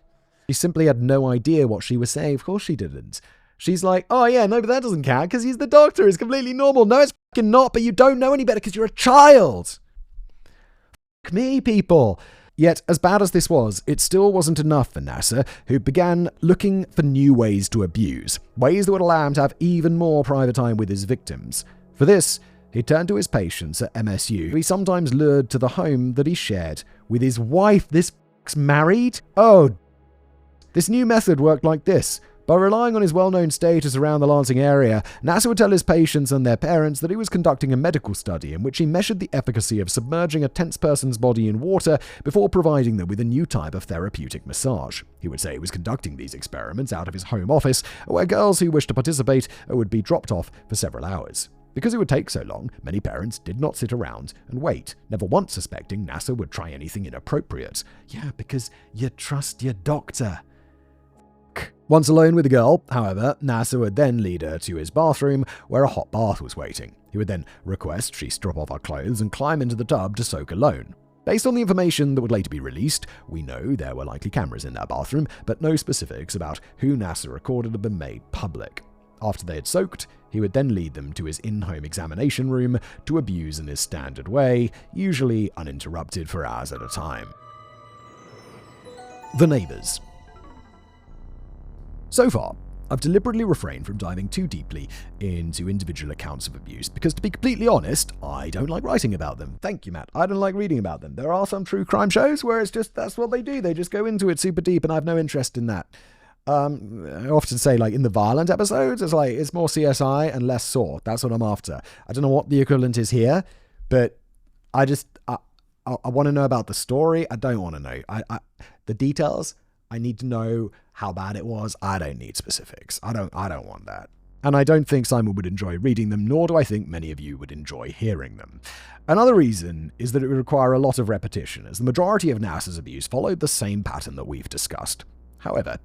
She simply had no idea what she was saying. Of course she didn't. She's like, oh yeah, no, but that doesn't count because he's the doctor. It's completely normal. No, it's fucking not, but you don't know any better because you're a child. Fuck me, people. Yet, as bad as this was, it still wasn't enough for Nassar, who began looking for new ways to abuse, ways that would allow him to have even more private time with his victims. For this, he turned to his patients at MSU, who he sometimes lured to the home that he shared with his wife. This f***'s married? Oh, this new method worked like this. By relying on his well-known status around the Lansing area, Nassar would tell his patients and their parents that he was conducting a medical study in which he measured the efficacy of submerging a tense person's body in water before providing them with a new type of therapeutic massage. He would say he was conducting these experiments out of his home office, where girls who wished to participate would be dropped off for several hours. Because it would take so long, many parents did not sit around and wait, never once suspecting Nassar would try anything inappropriate. Yeah, because you trust your doctor. Once alone with the girl, however, Nassar would then lead her to his bathroom, where a hot bath was waiting. He would then request she strip off her clothes and climb into the tub to soak alone. Based on the information that would later be released, we know there were likely cameras in that bathroom, but no specifics about who Nassar recorded had been made public. After they had soaked, he would then lead them to his in-home examination room to abuse in his standard way, usually uninterrupted for hours at a time. The neighbors. So far, I've deliberately refrained from diving too deeply into individual accounts of abuse because, to be completely honest, I don't like writing about them. Thank you, Matt. I don't like reading about them. There are some true crime shows where it's just, that's what they do. They just go into it super deep, and I have no interest in that. I often say, like, in the violent episodes, it's more CSI and less Saw. That's what I'm after. I don't know what the equivalent is here, but I want to know about the story. I don't want to know. The details, I need to know how bad it was. I don't need specifics. I don't want that. And I don't think Simon would enjoy reading them, nor do I think many of you would enjoy hearing them. Another reason is that it would require a lot of repetition, as the majority of Nassar's abuse followed the same pattern that we've discussed. However,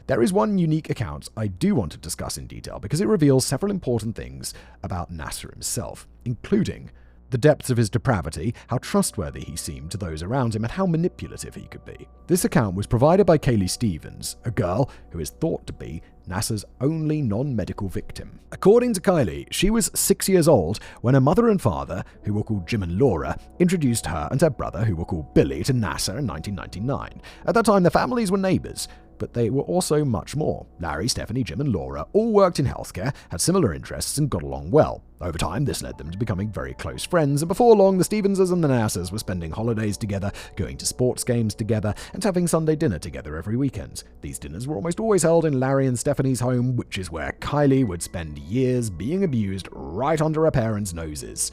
there is one unique account I do want to discuss in detail because it reveals several important things about Nassar himself, including the depths of his depravity, how trustworthy he seemed to those around him, and how manipulative he could be. This account was provided by Kaylee Stevens, a girl who is thought to be Nassar's only non-medical victim. According to Kaylee, she was 6 years old when her mother and father, who were called Jim and Laura, introduced her and her brother, who were called Billy, to Nassar in 1999. At that time, the families were neighbors, but they were also much more. Larry, Stephanie, Jim, and Laura all worked in healthcare, had similar interests, and got along well. Over time, this led them to becoming very close friends, and before long, the Stevenses and the Nassars were spending holidays together, going to sports games together, and having Sunday dinner together every weekend. These dinners were almost always held in Larry and Stephanie's home, which is where Kaylee would spend years being abused right under her parents' noses.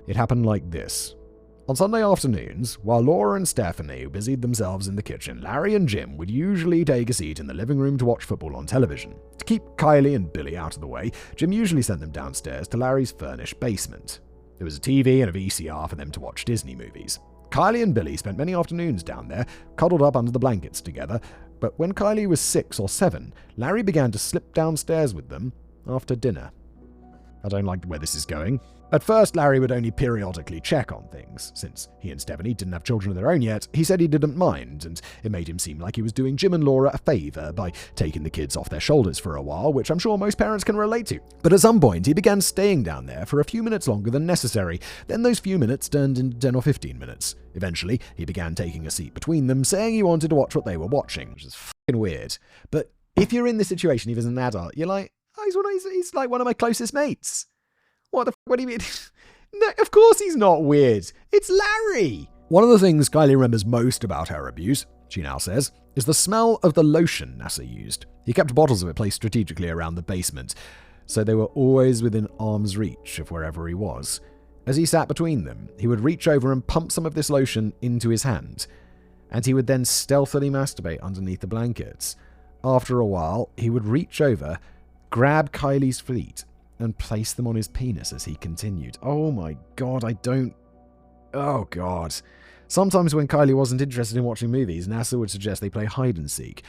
It happened like this. On Sunday afternoons, while Laura and Stephanie busied themselves in the kitchen, Larry and Jim would usually take a seat in the living room to watch football on television. To keep Kaylee and Billy out of the way, Jim usually sent them downstairs to Larry's furnished basement. There was a TV and a VCR for them to watch Disney movies. Kaylee and Billy spent many afternoons down there, cuddled up under the blankets together, but when Kaylee was 6 or 7, Larry began to slip downstairs with them after dinner. I don't like where this is going. At first, Larry would only periodically check on things. Since he and Stephanie didn't have children of their own yet, he said he didn't mind, and it made him seem like he was doing Jim and Laura a favor by taking the kids off their shoulders for a while, which I'm sure most parents can relate to. But at some point, he began staying down there for a few minutes longer than necessary. Then those few minutes turned into 10 or 15 minutes. Eventually, he began taking a seat between them, saying he wanted to watch what they were watching, which is fucking weird. But if you're in this situation, even as an adult, you're like, oh, he's like one of my closest mates. What do you mean? No, of course he's not weird. It's Larry. One of the things Kaylee remembers most about her abuse, she now says, is the smell of the lotion Nassar used. He kept bottles of it placed strategically around the basement, so they were always within arm's reach of wherever he was. As he sat between them, he would reach over and pump some of this lotion into his hand, and he would then stealthily masturbate underneath the blankets. After a while, he would reach over, grab Kaylee's feet, and place them on his penis as he continued. Oh my god, Oh god. Sometimes when Kaylee wasn't interested in watching movies, Nassar would suggest they play hide and seek.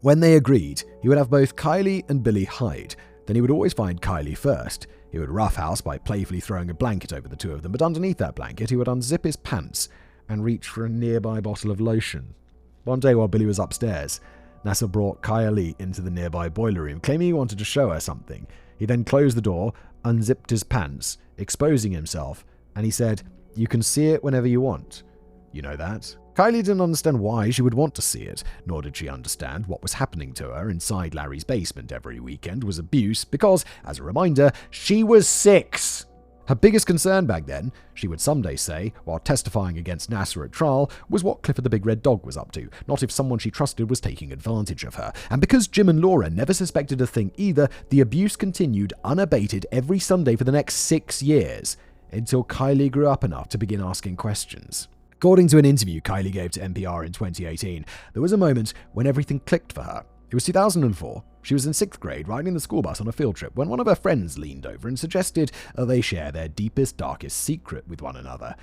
When they agreed, he would have both Kaylee and Billy hide. Then he would always find Kaylee first. He would roughhouse by playfully throwing a blanket over the two of them, but underneath that blanket he would unzip his pants and reach for a nearby bottle of lotion. One day while Billy was upstairs, Nassar brought Kaylee into the nearby boiler room, claiming he wanted to show her something. He then closed the door, unzipped his pants, exposing himself, and he said, "You can see it whenever you want. You know that?" Kaylee didn't understand why she would want to see it, nor did she understand what was happening to her inside Larry's basement every weekend was abuse because, as a reminder, she was 6. Her biggest concern back then, she would someday say, while testifying against Nassar at trial, was what Clifford the Big Red Dog was up to, not if someone she trusted was taking advantage of her. And because Jim and Laura never suspected a thing either, the abuse continued unabated every Sunday for the next 6 years, until Kaylee grew up enough to begin asking questions. According to an interview Kaylee gave to NPR in 2018, there was a moment when everything clicked for her. It was 2004. She was in 6th grade riding the school bus on a field trip when one of her friends leaned over and suggested they share their deepest, darkest secret with one another.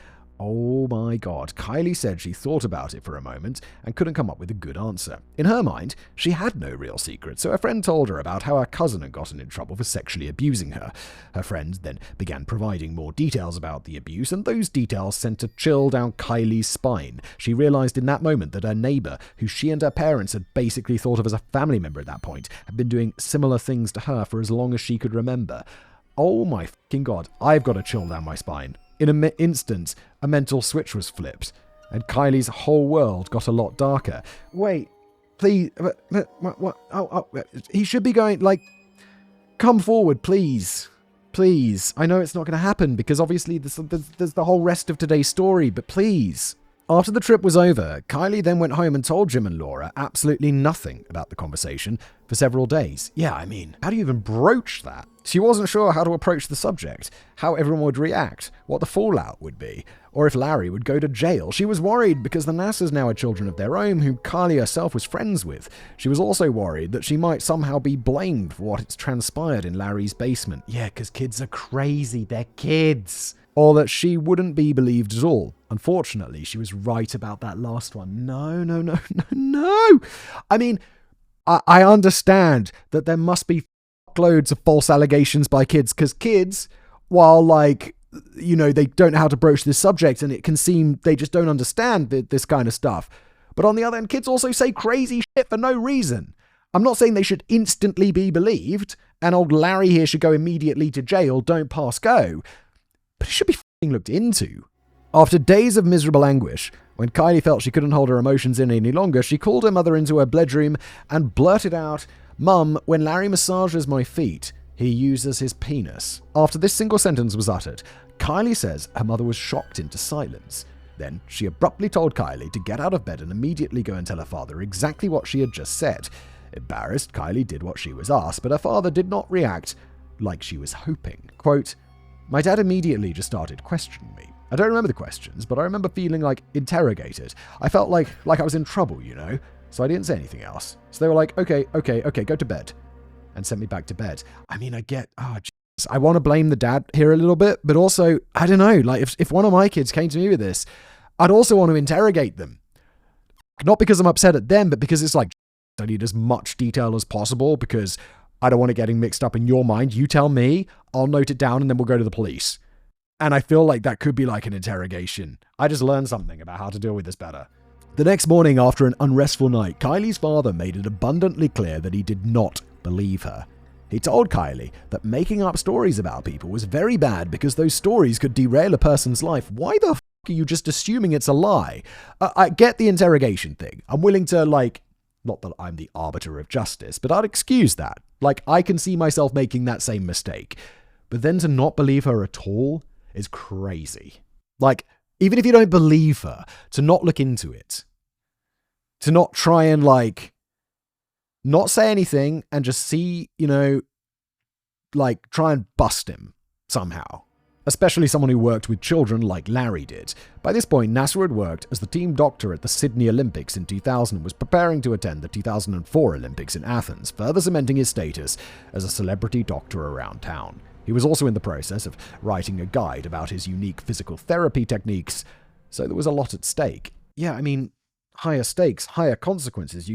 Oh my god, Kaylee said she thought about it for a moment and couldn't come up with a good answer. In her mind, she had no real secret, so her friend told her about how her cousin had gotten in trouble for sexually abusing her. Her friend then began providing more details about the abuse, and those details sent a chill down Kaylee's spine. She realized in that moment that her neighbor, who she and her parents had basically thought of as a family member at that point, had been doing similar things to her for as long as she could remember. Oh my fucking god, I've got a chill down my spine. In an instant, a mental switch was flipped, and Kaylee's whole world got a lot darker. Wait, please, what? He should be going, come forward, please. Please. I know it's not going to happen, because obviously there's the whole rest of today's story, but please. After the trip was over, Kaylee then went home and told Jim and Laura absolutely nothing about the conversation for several days. Yeah, I mean, how do you even broach that? She wasn't sure how to approach the subject, how everyone would react, what the fallout would be, or if Larry would go to jail. She was worried because the Nassars now had children of their own whom Kaylee herself was friends with. She was also worried that she might somehow be blamed for what had transpired in Larry's basement. Yeah, because kids are crazy, they're kids. Or that she wouldn't be believed at all. Unfortunately, she was right about that last one. No. I mean, I understand that there must be loads of false allegations by kids, because kids, while they don't know how to broach this subject, and it can seem they just don't understand this kind of stuff. But on the other hand, kids also say crazy shit for no reason. I'm not saying they should instantly be believed, and old Larry here should go immediately to jail, don't pass go, but it should be f***ing looked into. After days of miserable anguish, when Kaylee felt she couldn't hold her emotions in any longer, she called her mother into her bedroom and blurted out, "Mum, when Larry massages my feet, he uses his penis." After this single sentence was uttered, Kaylee says her mother was shocked into silence. Then she abruptly told Kaylee to get out of bed and immediately go and tell her father exactly what she had just said. Embarrassed, Kaylee did what she was asked, but her father did not react like she was hoping. Quote, "My dad immediately just started questioning me. I don't remember the questions, but I remember feeling like interrogated. I felt like I was in trouble, you know? So I didn't say anything else. So they were like, okay, go to bed," and sent me back to bed. I mean, I want to blame the dad here a little bit, but also, I don't know, like if one of my kids came to me with this, I'd also want to interrogate them. Not because I'm upset at them, but because it's like, I need as much detail as possible because I don't want it getting mixed up in your mind. You tell me, I'll note it down, and then we'll go to the police. And I feel like that could be like an interrogation. I just learned something about how to deal with this better. The next morning, after an unrestful night, Kylie's father made it abundantly clear that he did not believe her. He told Kaylee that making up stories about people was very bad because those stories could derail a person's life. Why the f*** are you just assuming it's a lie? I get the interrogation thing. I'm willing to, not that I'm the arbiter of justice, but I'd excuse that. I can see myself making that same mistake. But then to not believe her at all is crazy. Even if you don't believe her, to not look into it. To not try and, not say anything and just see, try and bust him somehow. Especially someone who worked with children like Larry did. By this point, Nassar had worked as the team doctor at the Sydney Olympics in 2000 and was preparing to attend the 2004 Olympics in Athens, further cementing his status as a celebrity doctor around town. He was also in the process of writing a guide about his unique physical therapy techniques, so there was a lot at stake. Yeah, I mean, higher stakes, higher consequences.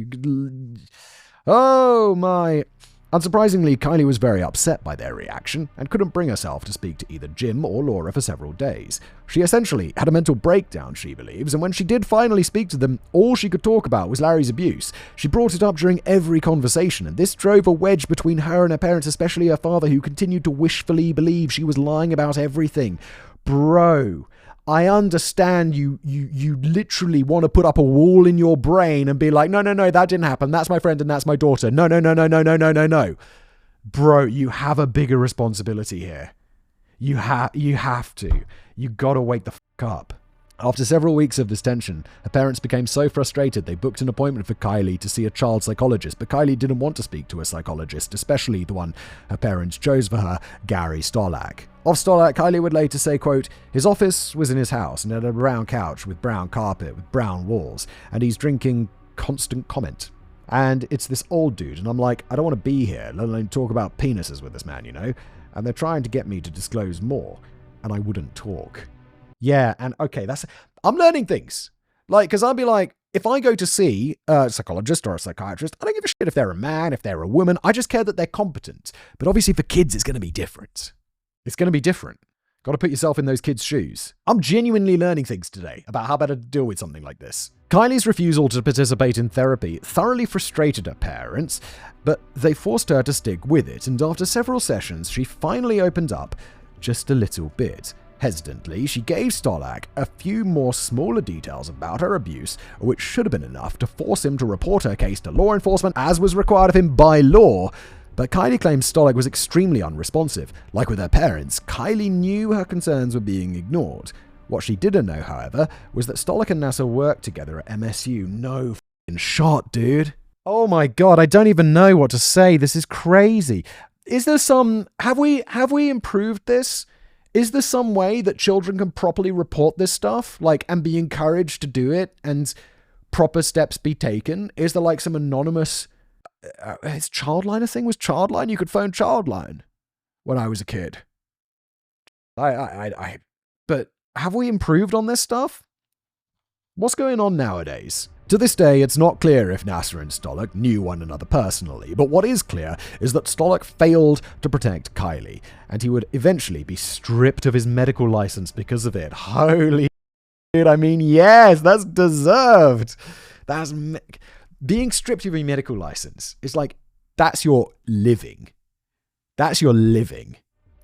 Oh my... Unsurprisingly, Kaylee was very upset by their reaction and couldn't bring herself to speak to either Jim or Laura for several days. She essentially had a mental breakdown, she believes, and when she did finally speak to them, all she could talk about was Larry's abuse. She brought it up during every conversation, and this drove a wedge between her and her parents, especially her father, who continued to wishfully believe she was lying about everything. Bro, I understand you literally want to put up a wall in your brain and be like, no, that didn't happen. That's my friend and that's my daughter. No. Bro, you have a bigger responsibility here. You have to. You gotta wake the fuck up. After several weeks of this tension, her parents became so frustrated they booked an appointment for Kaylee to see a child psychologist, but Kaylee didn't want to speak to a psychologist, especially the one her parents chose for her, Gary Stolak. Of Stolak, Kaylee would later say, quote, "His office was in his house and had a brown couch with brown carpet with brown walls, and he's drinking constant comment. And it's this old dude, and I'm like, I don't want to be here, let alone talk about penises with this man, And they're trying to get me to disclose more, and I wouldn't talk." Yeah, and okay, I'm learning things. Because I'll be like, if I go to see a psychologist or a psychiatrist, I don't give a shit if they're a man, if they're a woman. I just care that they're competent. But obviously for kids, it's going to be different. It's going to be different. Got to put yourself in those kids' shoes. I'm genuinely learning things today about how better to deal with something like this. Kylie's refusal to participate in therapy thoroughly frustrated her parents, but they forced her to stick with it, and after several sessions, she finally opened up just a little bit. Hesitantly, she gave Stolak a few more smaller details about her abuse, which should have been enough to force him to report her case to law enforcement as was required of him by law. But Kaylee claims Stolak was extremely unresponsive. Like with her parents, Kaylee knew her concerns were being ignored. What she didn't know, however, was that Stolak and Nassar worked together at MSU. No f***ing shot, dude. Oh my god, I don't even know what to say. This is crazy. Is there have we improved this? Is there some way that children can properly report this stuff, and be encouraged to do it, and proper steps be taken? Is there some anonymous... is Childline a thing? Was Childline? You could phone Childline when I was a kid. But have we improved on this stuff? What's going on nowadays? To this day, it's not clear if Nassar and Stolak knew one another personally, but what is clear is that Stolak failed to protect Kaylee, and he would eventually be stripped of his medical license because of it. Holy shit, I mean, yes, that's deserved. being stripped of your medical license is like, that's your living. That's your living.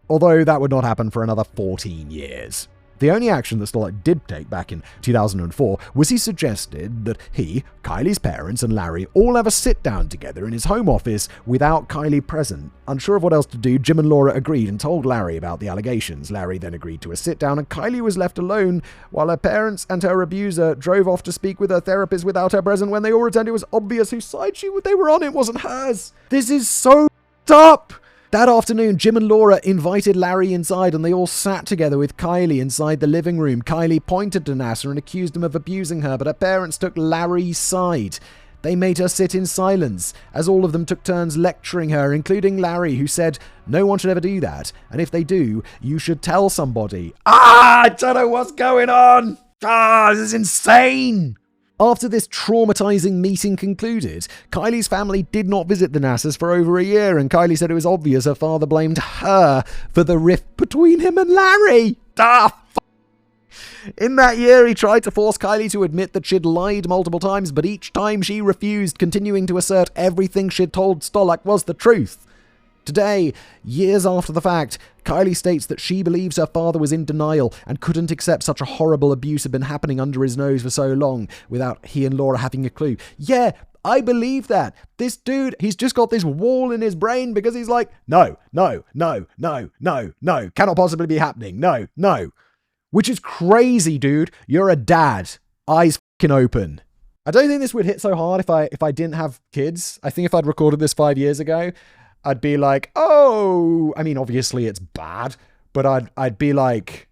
Although that would not happen for another 14 years. The only action that Stolarz did take back in 2004 was he suggested that he, Kylie's parents, and Larry all have a sit-down together in his home office without Kylie present. Unsure of what else to do, Jim and Laura agreed and told Larry about the allegations. Larry then agreed to a sit-down, and Kylie was left alone while her parents and her abuser drove off to speak with her therapist without her present. When they all returned, it was obvious whose side they were on. It wasn't hers. This is so up. That afternoon, Jim and Laura invited Larry inside and they all sat together with Kylie inside the living room. Kylie pointed to Nassar and accused him of abusing her, but her parents took Larry's side. They made her sit in silence, as all of them took turns lecturing her, including Larry, who said, "No one should ever do that, and if they do, you should tell somebody." I don't know what's going on! This is insane! After this traumatizing meeting concluded, Kylie's family did not visit the Nassars for over a year, and Kylie said it was obvious her father blamed her for the rift between him and Larry. In that year, he tried to force Kylie to admit that she'd lied multiple times, but each time she refused, continuing to assert everything she'd told Stolarz was the truth. Today, years after the fact, Kylie states that she believes her father was in denial and couldn't accept such a horrible abuse had been happening under his nose for so long without he and Laura having a clue. Yeah, I believe that. This dude, he's just got this wall in his brain because he's like, no, cannot possibly be happening. No. Which is crazy, dude. You're a dad. Eyes fucking open. I don't think this would hit so hard if I didn't have kids. I think if I'd recorded this 5 years ago, I'd be like, oh, I mean, obviously it's bad, but I'd be like,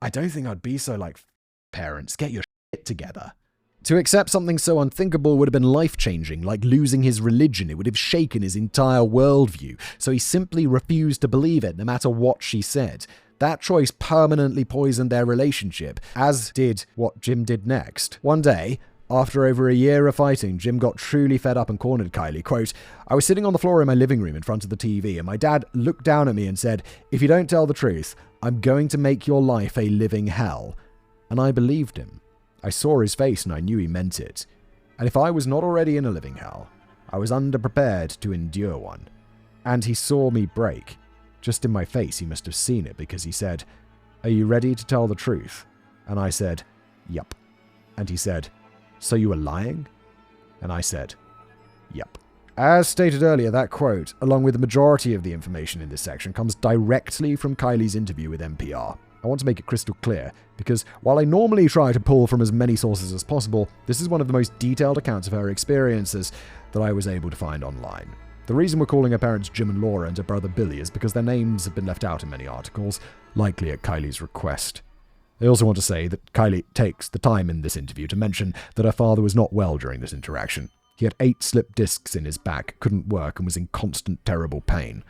I don't think I'd be so like, parents, get your shit together. To accept something so unthinkable would have been life-changing, like losing his religion. It would have shaken his entire worldview. So he simply refused to believe it, no matter what she said. That choice permanently poisoned their relationship, as did what Jim did next. One day, after over a year of fighting, Jim got truly fed up and cornered Kylie. Quote, "I was sitting on the floor in my living room in front of the TV, and my dad looked down at me and said, 'If you don't tell the truth, I'm going to make your life a living hell.' And I believed him. I saw his face and I knew he meant it. And if I was not already in a living hell, I was underprepared to endure one. And he saw me break. Just in my face, he must have seen it because he said, 'Are you ready to tell the truth?' And I said, 'Yup.' And he said, 'So you were lying?' And I said, 'Yup.'" As stated earlier, that quote, along with the majority of the information in this section, comes directly from Kylie's interview with NPR. I want to make it crystal clear, because while I normally try to pull from as many sources as possible, this is one of the most detailed accounts of her experiences that I was able to find online. The reason we're calling her parents Jim and Laura and her brother Billy is because their names have been left out in many articles, likely at Kylie's request. I also want to say that Kylie takes the time in this interview to mention that her father was not well during this interaction. He had 8 slipped discs in his back, couldn't work, and was in constant terrible pain.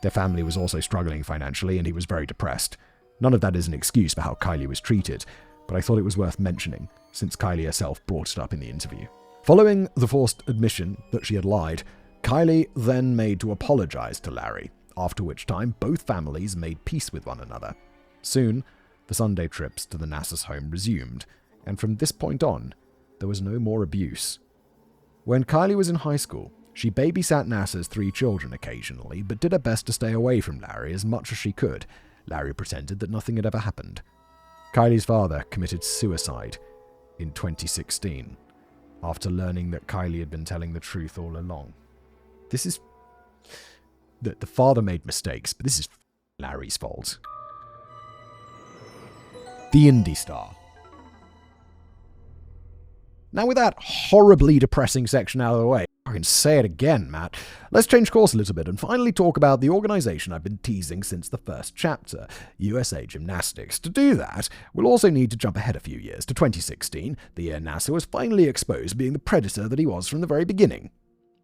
Their family was also struggling financially, and he was very depressed. None of that is an excuse for how Kylie was treated, but I thought it was worth mentioning, since Kylie herself brought it up in the interview. Following the forced admission that she had lied, Kylie then made to apologize to Larry, after which time both families made peace with one another. Soon, the Sunday trips to the Nassar's home resumed, and from this point on, there was no more abuse. When Kylie was in high school, she babysat Nassar's 3 children occasionally, but did her best to stay away from Larry as much as she could. Larry pretended that nothing had ever happened. Kylie's father committed suicide in 2016, after learning that Kylie had been telling the truth all along. This is... The father made mistakes, but this is Larry's fault. The Indie Star. Now with that horribly depressing section out of the way, I can say it again, Matt. Let's change course a little bit and finally talk about the organization I've been teasing since the first chapter, USA Gymnastics. To do that, we'll also need to jump ahead a few years to 2016, the year Nassar was finally exposed being the predator that he was from the very beginning.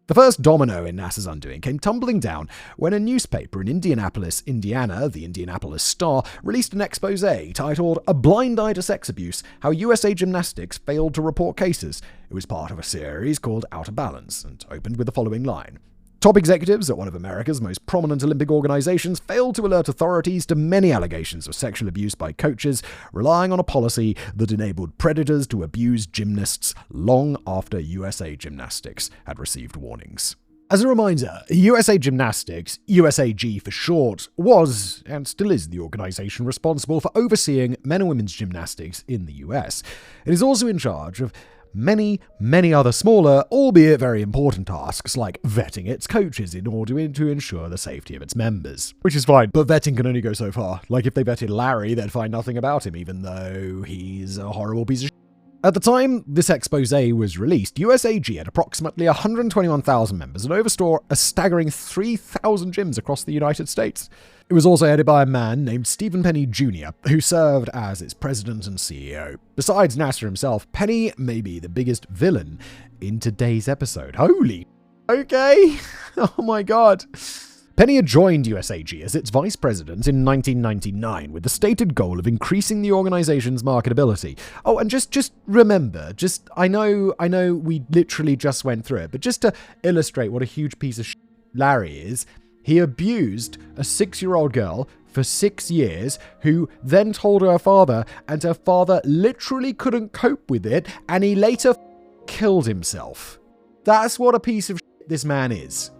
The first domino in Nassar's undoing came tumbling down when a newspaper in Indianapolis, Indiana, the Indianapolis Star, released an expose titled "A Blind Eye to Sex Abuse, How USA Gymnastics Failed to Report Cases." It was part of a series called Out of Balance and opened with the following line: Top executives at one of America's most prominent Olympic organizations failed to alert authorities to many allegations of sexual abuse by coaches, relying on a policy that enabled predators to abuse gymnasts long after USA Gymnastics had received warnings. As a reminder, USA Gymnastics, USAG for short, was and still is the organization responsible for overseeing men and women's gymnastics in the US. It is also in charge of many other smaller, albeit very important tasks, like vetting its coaches in order to ensure the safety of its members. Which is fine, but vetting can only go so far. Like, if they vetted Larry, they'd find nothing about him, even though he's a horrible piece of shit. At the time this expose was released, USAG had approximately 121,000 members and oversaw a staggering 3,000 gyms across the United States. It was also headed by a man named Stephen Penny Jr., who served as its president and CEO. Besides Nassar himself, Penny may be the biggest villain in today's episode. Holy, okay, oh my god. Penny had joined USAG as its vice president in 1999 with the stated goal of increasing the organization's marketability. Oh, and just remember, I know we literally just went through it, but just to illustrate what a huge piece of shit Larry is, he abused a 6-year-old girl for 6 years, who then told her father, and her father literally couldn't cope with it, and he later killed himself. That's what a piece of shit this man is.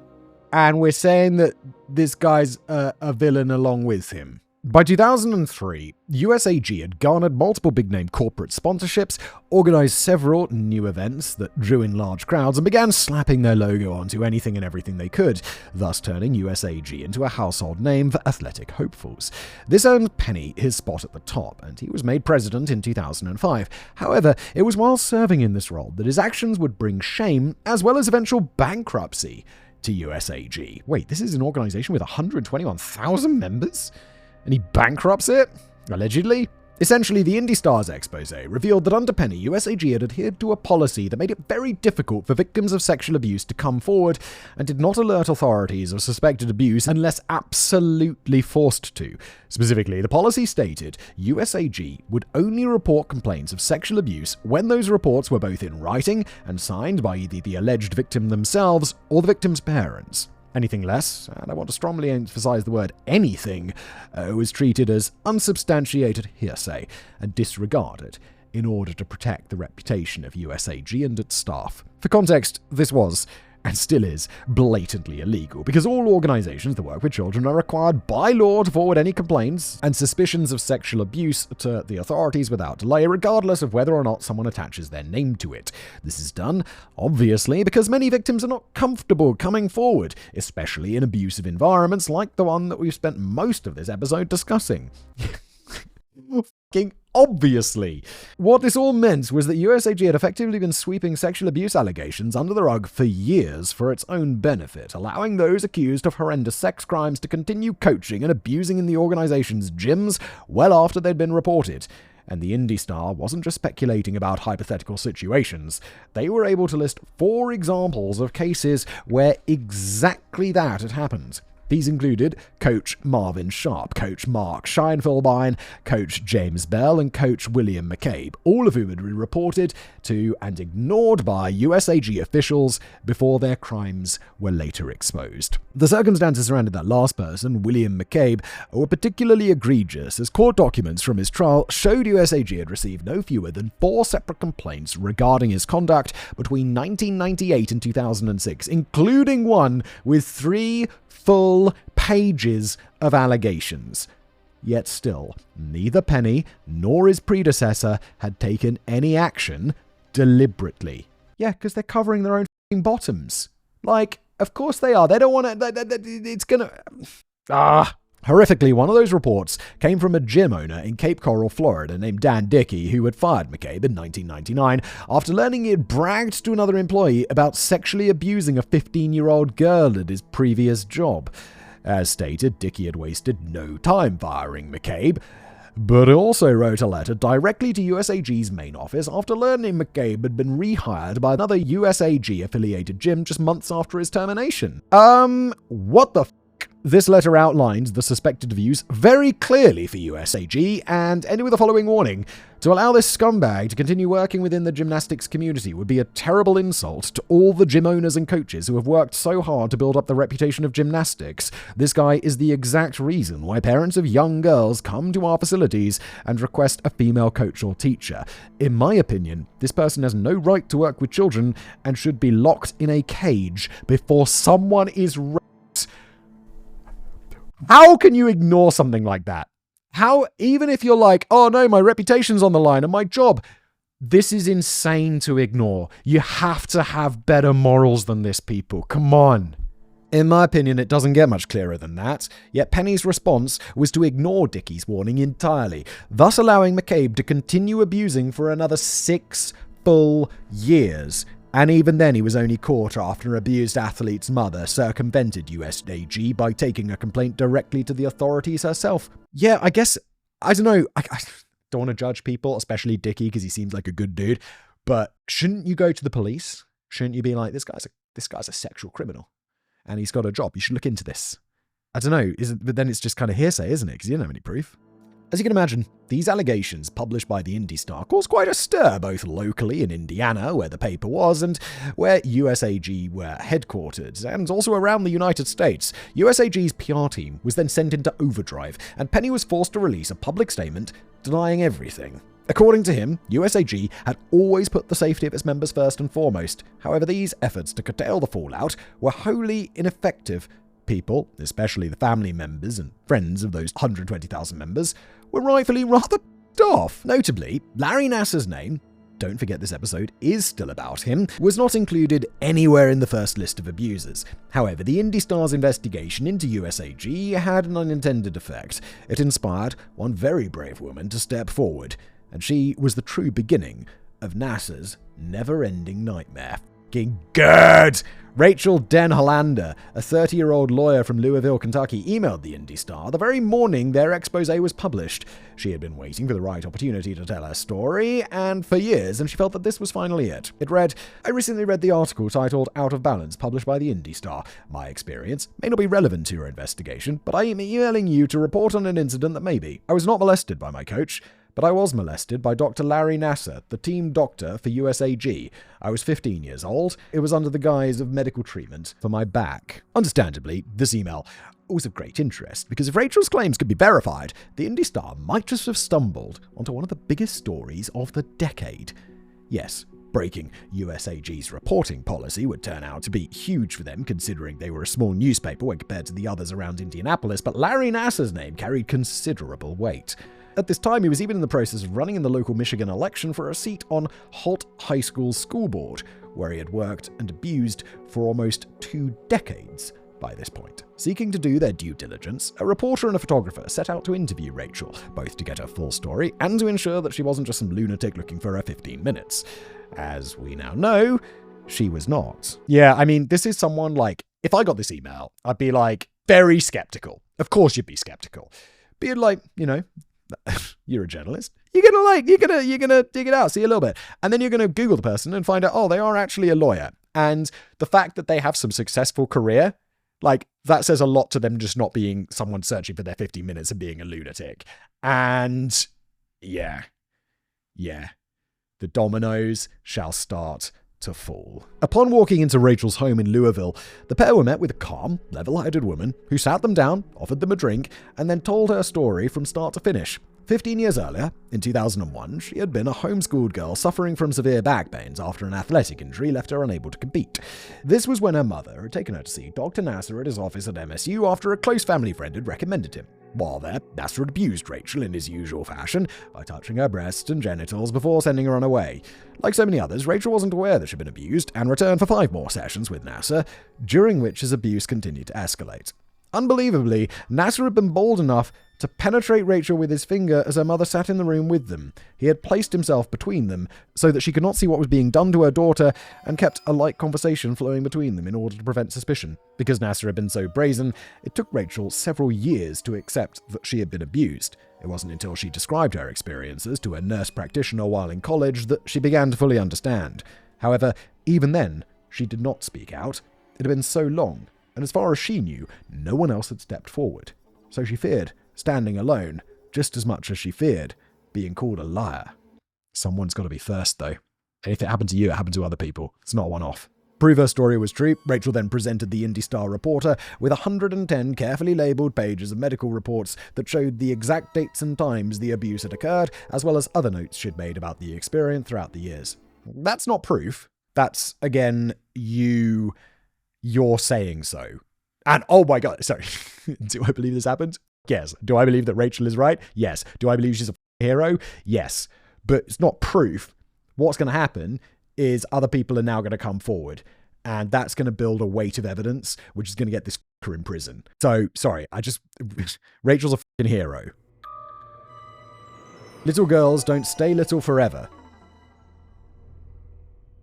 And we're saying that this guy's a villain along with him. By 2003, USAG had garnered multiple big-name corporate sponsorships, organized several new events that drew in large crowds, and began slapping their logo onto anything and everything they could, thus turning USAG into a household name for athletic hopefuls. This earned Penny his spot at the top, and he was made president in 2005. However, it was while serving in this role that his actions would bring shame, as well as eventual bankruptcy, to USAG. Wait, this is an organization with 121,000 members? And he bankrupts it? Allegedly? Essentially, the Indie Stars expose revealed that under Penny, USAG had adhered to a policy that made it very difficult for victims of sexual abuse to come forward and did not alert authorities of suspected abuse unless absolutely forced to. Specifically, the policy stated USAG would only report complaints of sexual abuse when those reports were both in writing and signed by either the alleged victim themselves or the victim's parents. Anything less, and I want to strongly emphasize the word anything, was treated as unsubstantiated hearsay and disregarded in order to protect the reputation of USAG and its staff. For context, this was, and still is, blatantly illegal, because all organizations that work with children are required by law to forward any complaints and suspicions of sexual abuse to the authorities without delay, regardless of whether or not someone attaches their name to it. This is done, obviously, because many victims are not comfortable coming forward, especially in abusive environments like the one that we've spent most of this episode discussing. Fucking obviously. What this all meant was that USAG had effectively been sweeping sexual abuse allegations under the rug for years for its own benefit, allowing those accused of horrendous sex crimes to continue coaching and abusing in the organization's gyms well after they'd been reported. And the Indie Star wasn't just speculating about hypothetical situations. They were able to list 4 examples of cases where exactly that had happened. These included Coach Marvin Sharp, Coach Mark Scheinfelbein, Coach James Bell, and Coach William McCabe, all of whom had been reported to and ignored by USAG officials before their crimes were later exposed. The circumstances surrounding that last person, William McCabe, were particularly egregious, as court documents from his trial showed USAG had received no fewer than 4 separate complaints regarding his conduct between 1998 and 2006, including one with 3 full pages of allegations. Yet still, neither Penny nor his predecessor had taken any action deliberately. Yeah, because they're covering their own f***ing bottoms. Like, of course they are. They don't want to... It's gonna... Horrifically, one of those reports came from a gym owner in Cape Coral, Florida, named Dan Dickey, who had fired McCabe in 1999 after learning he had bragged to another employee about sexually abusing a 15-year-old girl at his previous job. As stated, Dickey had wasted no time firing McCabe, but also wrote a letter directly to USAG's main office after learning McCabe had been rehired by another USAG-affiliated gym just months after his termination. What the f***? This letter outlined the suspected views very clearly for USAG and ended with the following warning. To allow this scumbag to continue working within the gymnastics community would be a terrible insult to all the gym owners and coaches who have worked so hard to build up the reputation of gymnastics. This guy is the exact reason why parents of young girls come to our facilities and request a female coach or teacher. In my opinion, this person has no right to work with children and should be locked in a cage before someone is raped. How can you ignore something like that? How, even if you're like, oh no, my reputation's on the line and my job, this is insane to ignore. You have to have better morals than this, people. Come on. In my opinion, it doesn't get much clearer than that, yet Penny's response was to ignore Dickie's warning entirely, thus allowing McCabe to continue abusing for another 6 full years. And even then, he was only caught after an abused athlete's mother circumvented USAG by taking a complaint directly to the authorities herself. Yeah, I guess, I don't know, I don't want to judge people, especially Dickie, because he seems like a good dude, but shouldn't you go to the police? Shouldn't you be like, this guy's a sexual criminal, and he's got a job, you should look into this? I don't know, but then it's just kind of hearsay, isn't it? Because you don't have any proof. As you can imagine, these allegations published by the Indy Star caused quite a stir both locally in Indiana, where the paper was, and where USAG were headquartered, and also around the United States. USAG's PR team was then sent into overdrive, and Penny was forced to release a public statement denying everything. According to him, USAG had always put the safety of its members first and foremost. However, these efforts to curtail the fallout were wholly ineffective. People, especially the family members and friends of those 120,000 members, were rightfully rather pissed off. Notably, Larry Nassar's name, don't forget this episode is still about him, was not included anywhere in the first list of abusers. However, the Indy Star's investigation into USAG had an unintended effect. It inspired one very brave woman to step forward, and she was the true beginning of Nassar's never-ending nightmare. Good! Rachel Den Hollander, a 30-year-old lawyer from Louisville, Kentucky, emailed the Indy Star the very morning their expose was published. She had been waiting for the right opportunity to tell her story, and for years, and she felt that this was finally it. It read, I recently read the article titled Out of Balance, published by the Indy Star. My experience may not be relevant to your investigation, but I am emailing you to report on an incident that may be. I was not molested by my coach, but I was molested by Dr. Larry Nassar, the team doctor for USAG. I was 15 years old. It was under the guise of medical treatment for my back. Understandably, this email was of great interest, because if Rachel's claims could be verified, the Indy Star might just have stumbled onto one of the biggest stories of the decade. Yes, breaking USAG's reporting policy would turn out to be huge for them, considering they were a small newspaper when compared to the others around Indianapolis, but Larry Nassar's name carried considerable weight. At this time, he was even in the process of running in the local Michigan election for a seat on Holt High School School Board, where he had worked and abused for almost 2 decades by this point. Seeking to do their due diligence, a reporter and a photographer set out to interview Rachel, both to get her full story and to ensure that she wasn't just some lunatic looking for her 15 minutes. As we now know, she was not. Yeah, I mean, this is someone like, if I got this email, I'd be like, very skeptical. Of course you'd be skeptical. But you'd like, you know, you're a journalist. You're gonna dig it out, see a little bit. And then you're gonna Google the person and find out, oh, they are actually a lawyer. And the fact that they have some successful career, like, that says a lot to them just not being someone searching for their 15 minutes and being a lunatic. And yeah. The dominoes shall start to fall. Upon walking into Rachel's home in Louisville, the pair were met with a calm, level-headed woman who sat them down, offered them a drink, and then told her story from start to finish. 15 years earlier, in 2001, she had been a homeschooled girl suffering from severe back pains after an athletic injury left her unable to compete. This was when her mother had taken her to see Dr. Nassar at his office at MSU after a close family friend had recommended him. While there, Nassar had abused Rachel in his usual fashion by touching her breasts and genitals before sending her on her way. Like so many others, Rachel wasn't aware that she'd been abused and returned for 5 more sessions with Nassar, during which his abuse continued to escalate. Unbelievably, Nassar had been bold enough to penetrate Rachel with his finger as her mother sat in the room with them. He had placed himself between them so that she could not see what was being done to her daughter and kept a light conversation flowing between them in order to prevent suspicion. Because Nassar had been so brazen, it took Rachel several years to accept that she had been abused. It wasn't until she described her experiences to a nurse practitioner while in college that she began to fully understand. However, even then, she did not speak out. It had been so long, and as far as she knew, no one else had stepped forward. So she feared standing alone just as much as she feared being called a liar. Someone's got to be first, though. And if it happened to you, it happened to other people. It's not a one-off. Prove her story was true, Rachel then presented the Indy Star reporter with 110 carefully labelled pages of medical reports that showed the exact dates and times the abuse had occurred, as well as other notes she'd made about the experience throughout the years. That's not proof. That's, again, you're saying so. And, oh my God, sorry. Do I believe this happened? Yes. Do I believe that Rachel is right? Yes. Do I believe she's a hero? Yes. But it's not proof. What's going to happen is other people are now going to come forward, and that's going to build a weight of evidence, which is going to get this fucker in prison. So, sorry, Rachel's a fucking hero. Little girls don't stay little forever.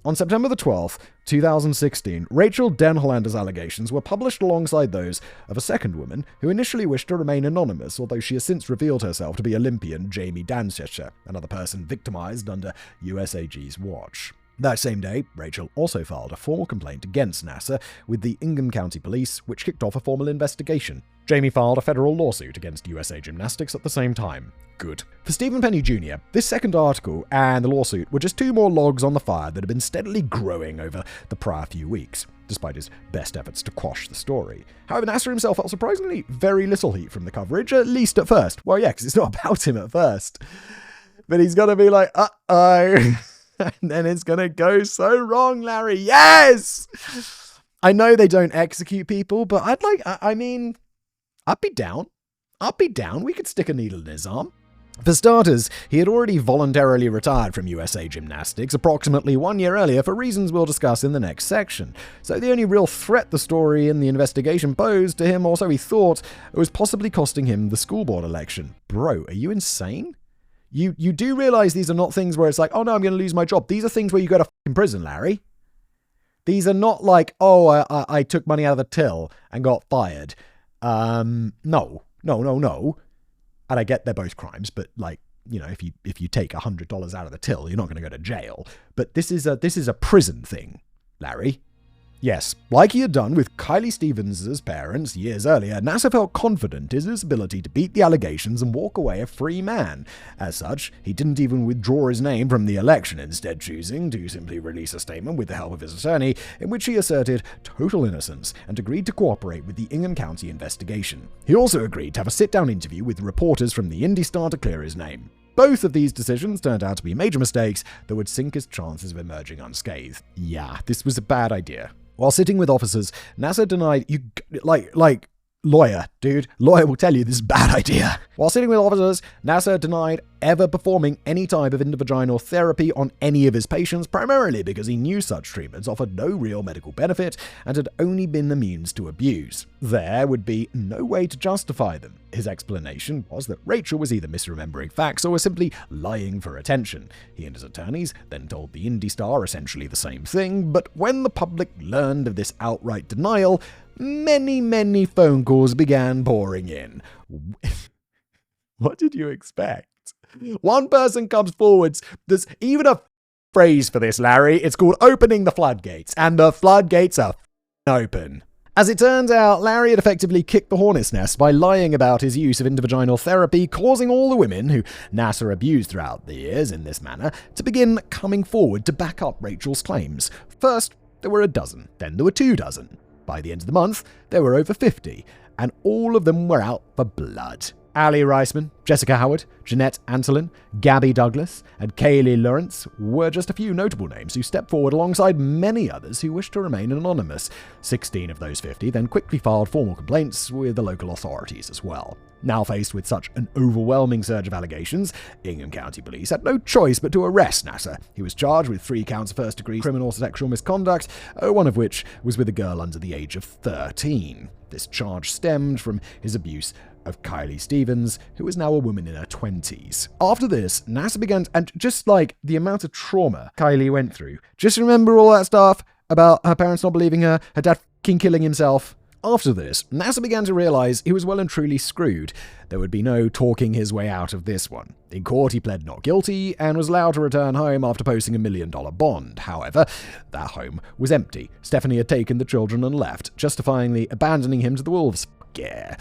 On September the 12th, 2016, Rachel Denhollander's allegations were published alongside those of a second woman who initially wished to remain anonymous, although she has since revealed herself to be Olympian Jamie Danchester, another person victimized under USAG's watch. That same day, Rachel also filed a formal complaint against Nassar with the Ingham County Police, which kicked off a formal investigation. Jamie filed a federal lawsuit against USA Gymnastics at the same time. Good. For Stephen Penny Jr., this second article and the lawsuit were just two more logs on the fire that had been steadily growing over the prior few weeks, despite his best efforts to quash the story. However, Nassar himself felt surprisingly very little heat from the coverage, at least at first. Well, yeah, because it's not about him at first. But he's got to be like, uh-oh. And then it's going to go so wrong, Larry. Yes! I know they don't execute people, but I'd be down. We could stick a needle in his arm. For starters, he had already voluntarily retired from USA Gymnastics approximately 1 year earlier for reasons we'll discuss in the next section. So the only real threat the story and the investigation posed to him, or so he thought, was possibly costing him the school board election. Bro, are you insane? You do realize these are not things where it's like, oh no, I'm going to lose my job. These are things where you go to fucking prison, Larry. These are not like, oh, I took money out of the till and got fired. No. And I get they're both crimes, but like, you know, if you take $100 out of the till, you're not going to go to jail. But this is a prison thing, Larry. Yes, like he had done with Kaylee Stevens' parents years earlier, Nassar felt confident in his ability to beat the allegations and walk away a free man. As such, he didn't even withdraw his name from the election, instead choosing to simply release a statement with the help of his attorney, in which he asserted total innocence and agreed to cooperate with the Ingham County investigation. He also agreed to have a sit-down interview with reporters from the Indy Star to clear his name. Both of these decisions turned out to be major mistakes that would sink his chances of emerging unscathed. Yeah, this was a bad idea. While sitting with officers, Nassar denied lawyer will tell you this is a bad idea. While sitting with officers, Nassar denied ever performing any type of intravaginal therapy on any of his patients, primarily because he knew such treatments offered no real medical benefit and had only been the means to abuse. There would be no way to justify them. His explanation was that Rachel was either misremembering facts or was simply lying for attention. He and his attorneys then told the Indy Star essentially the same thing, but when the public learned of this outright denial, many phone calls began pouring in. What did you expect? One person comes forwards. There's even a phrase for this, Larry. It's called opening the floodgates, and the floodgates are open. As it turns out, Larry had effectively kicked the hornet's nest by lying about his use of intravaginal therapy, causing all the women who Nassar abused throughout the years in this manner to begin coming forward to back up Rachel's claims. First, there were a dozen, then there were 24. By the end of the month, there were over 50, and all of them were out for blood. Ali Reisman, Jessica Howard, Jeanette Antolin, Gabby Douglas, and Kaylee Lawrence were just a few notable names who stepped forward alongside many others who wished to remain anonymous. 16 of those 50 then quickly filed formal complaints with the local authorities as well. Now faced with such an overwhelming surge of allegations, Ingham County Police had no choice but to arrest Nassar. He was charged with 3 counts of first-degree criminal sexual misconduct, one of which was with a girl under the age of 13. This charge stemmed from his abuse of Kaylee Stevens, who is now a woman in her 20s. After this, Nassar began, and just like the amount of trauma Kaylee went through, just remember all that stuff about her parents not believing her, her dad f***ing killing himself. After this, Nassar began to realize he was well and truly screwed. There would be no talking his way out of this one. In court, he pled not guilty and was allowed to return home after posting $1 million bond. However, that home was empty. Stephanie had taken the children and left, justifyingly abandoning him to the wolves. Yeah.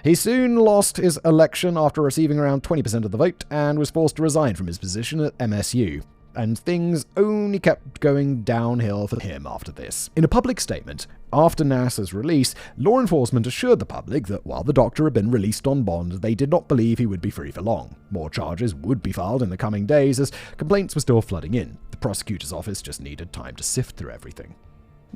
He soon lost his election after receiving around 20% of the vote and was forced to resign from his position at MSU. And things only kept going downhill for him after this. In a public statement, after Nassar's release, law enforcement assured the public that while the doctor had been released on bond, they did not believe he would be free for long. More charges would be filed in the coming days as complaints were still flooding in. The prosecutor's office just needed time to sift through everything.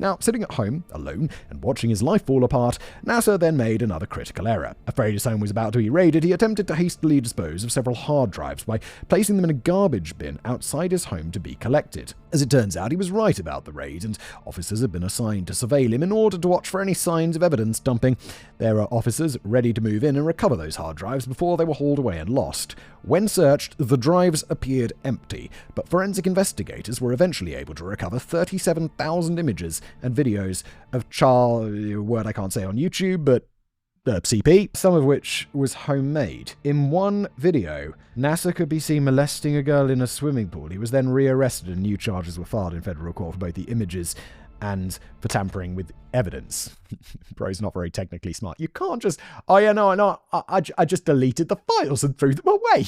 Now, sitting at home, alone, and watching his life fall apart, Nassar then made another critical error. Afraid his home was about to be raided, he attempted to hastily dispose of several hard drives by placing them in a garbage bin outside his home to be collected. As it turns out, he was right about the raid, and officers had been assigned to surveil him in order to watch for any signs of evidence dumping. There were officers ready to move in and recover those hard drives before they were hauled away and lost. When searched, the drives appeared empty, but forensic investigators were eventually able to recover 37,000 images and videos of word I can't say on YouTube, but CP, some of which was homemade. In one video, Nassar could be seen molesting a girl in a swimming pool. He was then rearrested and new charges were filed in federal court for both the images and for tampering with evidence. Bro's not very technically smart. You can't just, I just deleted the files and threw them away.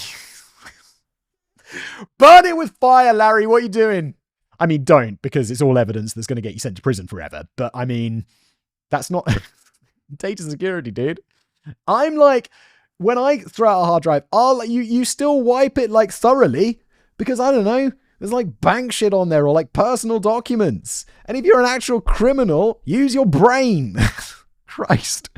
Burn it with fire, Larry, what are you doing? I mean, don't, because it's all evidence that's going to get you sent to prison forever. But I mean, that's not data security, dude. I'm like, when I throw out a hard drive, you still wipe it like thoroughly, because I don't know, there's like bank shit on there or like personal documents. And if you're an actual criminal, use your brain. Christ.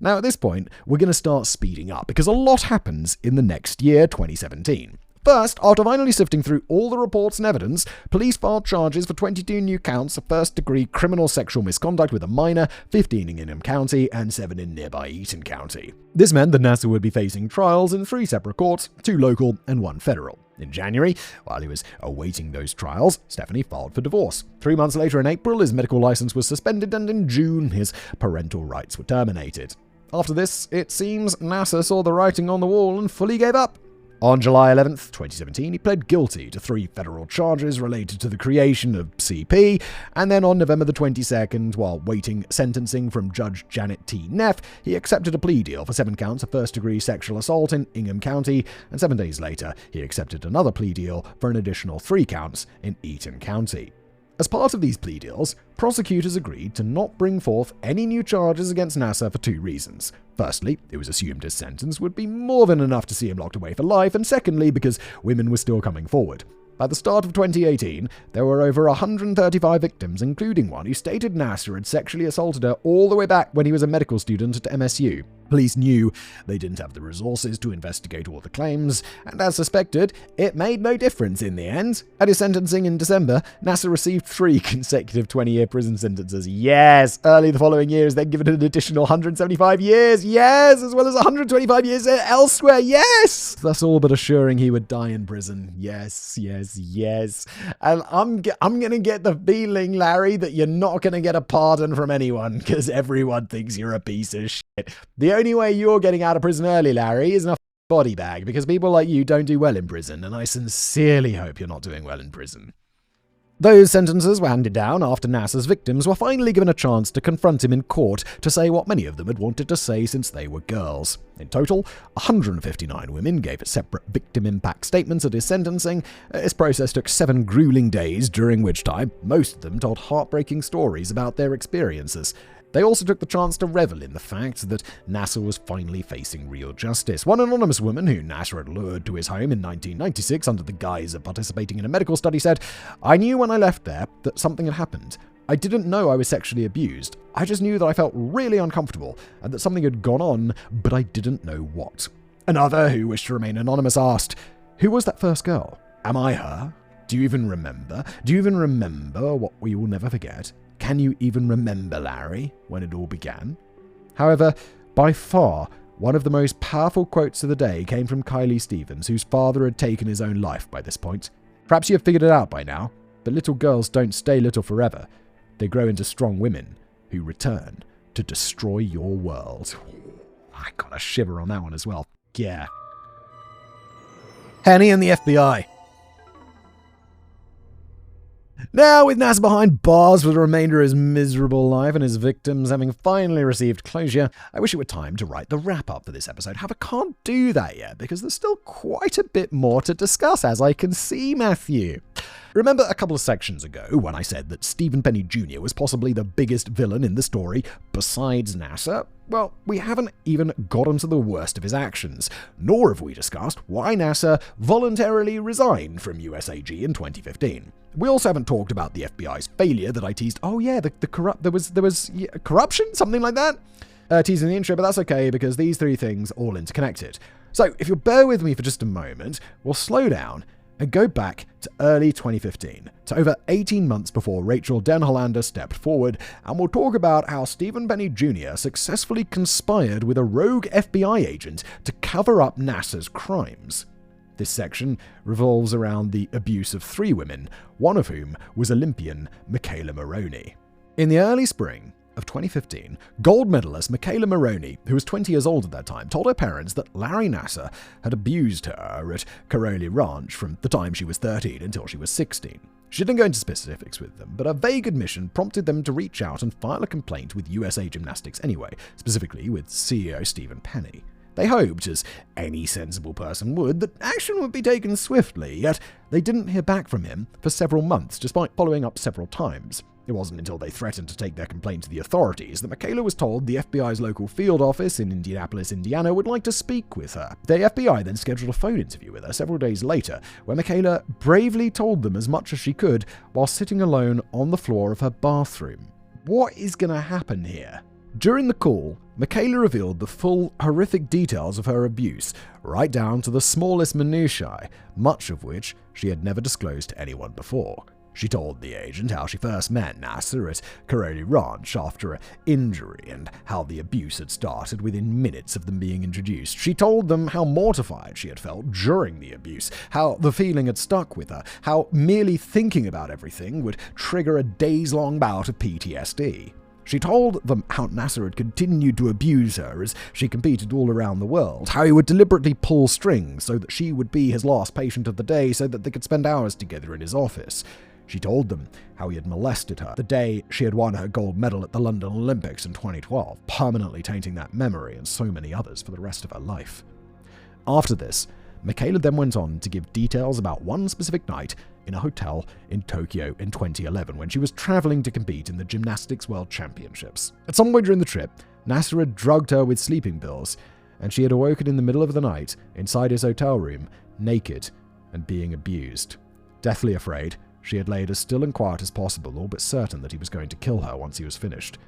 Now at this point, we're going to start speeding up because a lot happens in the next year, 2017. First, after finally sifting through all the reports and evidence, police filed charges for 22 new counts of first-degree criminal sexual misconduct with a minor, 15 in Ingham County and 7 in nearby Eaton County. This meant that Nassar would be facing trials in 3 separate courts, 2 local and 1 federal. In January, while he was awaiting those trials, Stephanie filed for divorce. 3 months later in April, his medical license was suspended, and in June, his parental rights were terminated. After this, it seems Nassar saw the writing on the wall and fully gave up. On July 11th, 2017, he pled guilty to 3 federal charges related to the creation of CP, and then on November the 22nd, while waiting sentencing from Judge Janet T. Neff, he accepted a plea deal for 7 counts of first-degree sexual assault in Ingham County, and 7 days later, he accepted another plea deal for an additional 3 counts in Eaton County. As part of these plea deals, prosecutors agreed to not bring forth any new charges against Nassar for 2 reasons. Firstly, it was assumed his sentence would be more than enough to see him locked away for life, and secondly, because women were still coming forward. By the start of 2018, there were over 135 victims, including one who stated Nassar had sexually assaulted her all the way back when he was a medical student at MSU. Police knew they didn't have the resources to investigate all the claims, and as suspected, it made no difference in the end. At his sentencing in December, Nassar received 3 consecutive 20-year prison sentences. Yes! Early the following year is then given an additional 175 years. Yes! As well as 125 years elsewhere. Yes! That's all but assuring he would die in prison. Yes, yes, yes. And I'm going to get the feeling, Larry, that you're not going to get a pardon from anyone because everyone thinks you're a piece of shit. The only way you're getting out of prison early, Larry, is in a body bag, because people like you don't do well in prison, and I sincerely hope you're not doing well in prison. Those sentences were handed down after Nassar's victims were finally given a chance to confront him in court to say what many of them had wanted to say since they were girls. In total, 159 women gave separate victim impact statements at his sentencing. This process took 7 grueling days, during which time most of them told heartbreaking stories about their experiences. They also took the chance to revel in the fact that Nassar was finally facing real justice. One anonymous woman who Nassar had lured to his home in 1996 under the guise of participating in a medical study said, "I knew when I left there that something had happened. I didn't know I was sexually abused. I just knew that I felt really uncomfortable and that something had gone on, but I didn't know what." Another, who wished to remain anonymous, asked, "Who was that first girl? Am I her? Do you even remember? Do you even remember what we will never forget? Can you even remember, Larry, when it all began?" However, by far, one of the most powerful quotes of the day came from Kaylee Stevens, whose father had taken his own life by this point. Perhaps you have figured it out by now, but little girls don't stay little forever. They grow into strong women who return to destroy your world. I got a shiver on that one as well. Yeah. Henny and the FBI. Now, with Nassar behind bars for the remainder of his miserable life and his victims having finally received closure, I wish it were time to write the wrap-up for this episode. However, I can't do that yet because there's still quite a bit more to discuss, as I can see, Matthew. Remember a couple of sections ago when I said that Stephen Penny Jr. was possibly the biggest villain in the story besides Nassar? Well, we haven't even gotten to the worst of his actions, nor have we discussed why Nassar voluntarily resigned from USAG in 2015. We also haven't talked about the FBI's failure that I teased. Oh yeah, there was corruption, something like that. Teasing the intro, but that's okay because these three things all interconnected. So if you'll bear with me for just a moment, we'll slow down and go back to early 2015, to over 18 months before Rachel Denhollander stepped forward, and we'll talk about how Stephen Penny Jr. successfully conspired with a rogue FBI agent to cover up Nassar's crimes. This section revolves around the abuse of three women, one of whom was Olympian Michaela Maroney. In the early spring of 2015, gold medalist Michaela Maroney, who was 20 years old at that time, told her parents that Larry Nassar had abused her at Karolyi Ranch from the time she was 13 until she was 16. She didn't go into specifics with them, but a vague admission prompted them to reach out and file a complaint with USA Gymnastics anyway, specifically with CEO Stephen Penny. They hoped, as any sensible person would, that action would be taken swiftly, yet they didn't hear back from him for several months, despite following up several times. It wasn't until they threatened to take their complaint to the authorities that Michaela was told the FBI's local field office in Indianapolis, Indiana would like to speak with her. The FBI then scheduled a phone interview with her several days later, where Michaela bravely told them as much as she could while sitting alone on the floor of her bathroom. What is going to happen here? During the call, Michaela revealed the full, horrific details of her abuse, right down to the smallest minutiae, much of which she had never disclosed to anyone before. She told the agent how she first met Nassar at Karolyi Ranch after an injury and how the abuse had started within minutes of them being introduced. She told them how mortified she had felt during the abuse, how the feeling had stuck with her, how merely thinking about everything would trigger a days-long bout of PTSD. She told them how Nassar had continued to abuse her as she competed all around the world, how he would deliberately pull strings so that she would be his last patient of the day so that they could spend hours together in his office. She told them how he had molested her the day she had won her gold medal at the London Olympics in 2012, permanently tainting that memory and so many others for the rest of her life. After this, Michaela then went on to give details about one specific night in a hotel in Tokyo in 2011 when she was traveling to compete in the Gymnastics World Championships. At some point during the trip, Nassar had drugged her with sleeping pills, and she had awoken in the middle of the night inside his hotel room, naked and being abused. Deathly afraid, she had laid as still and quiet as possible, all but certain that he was going to kill her once he was finished.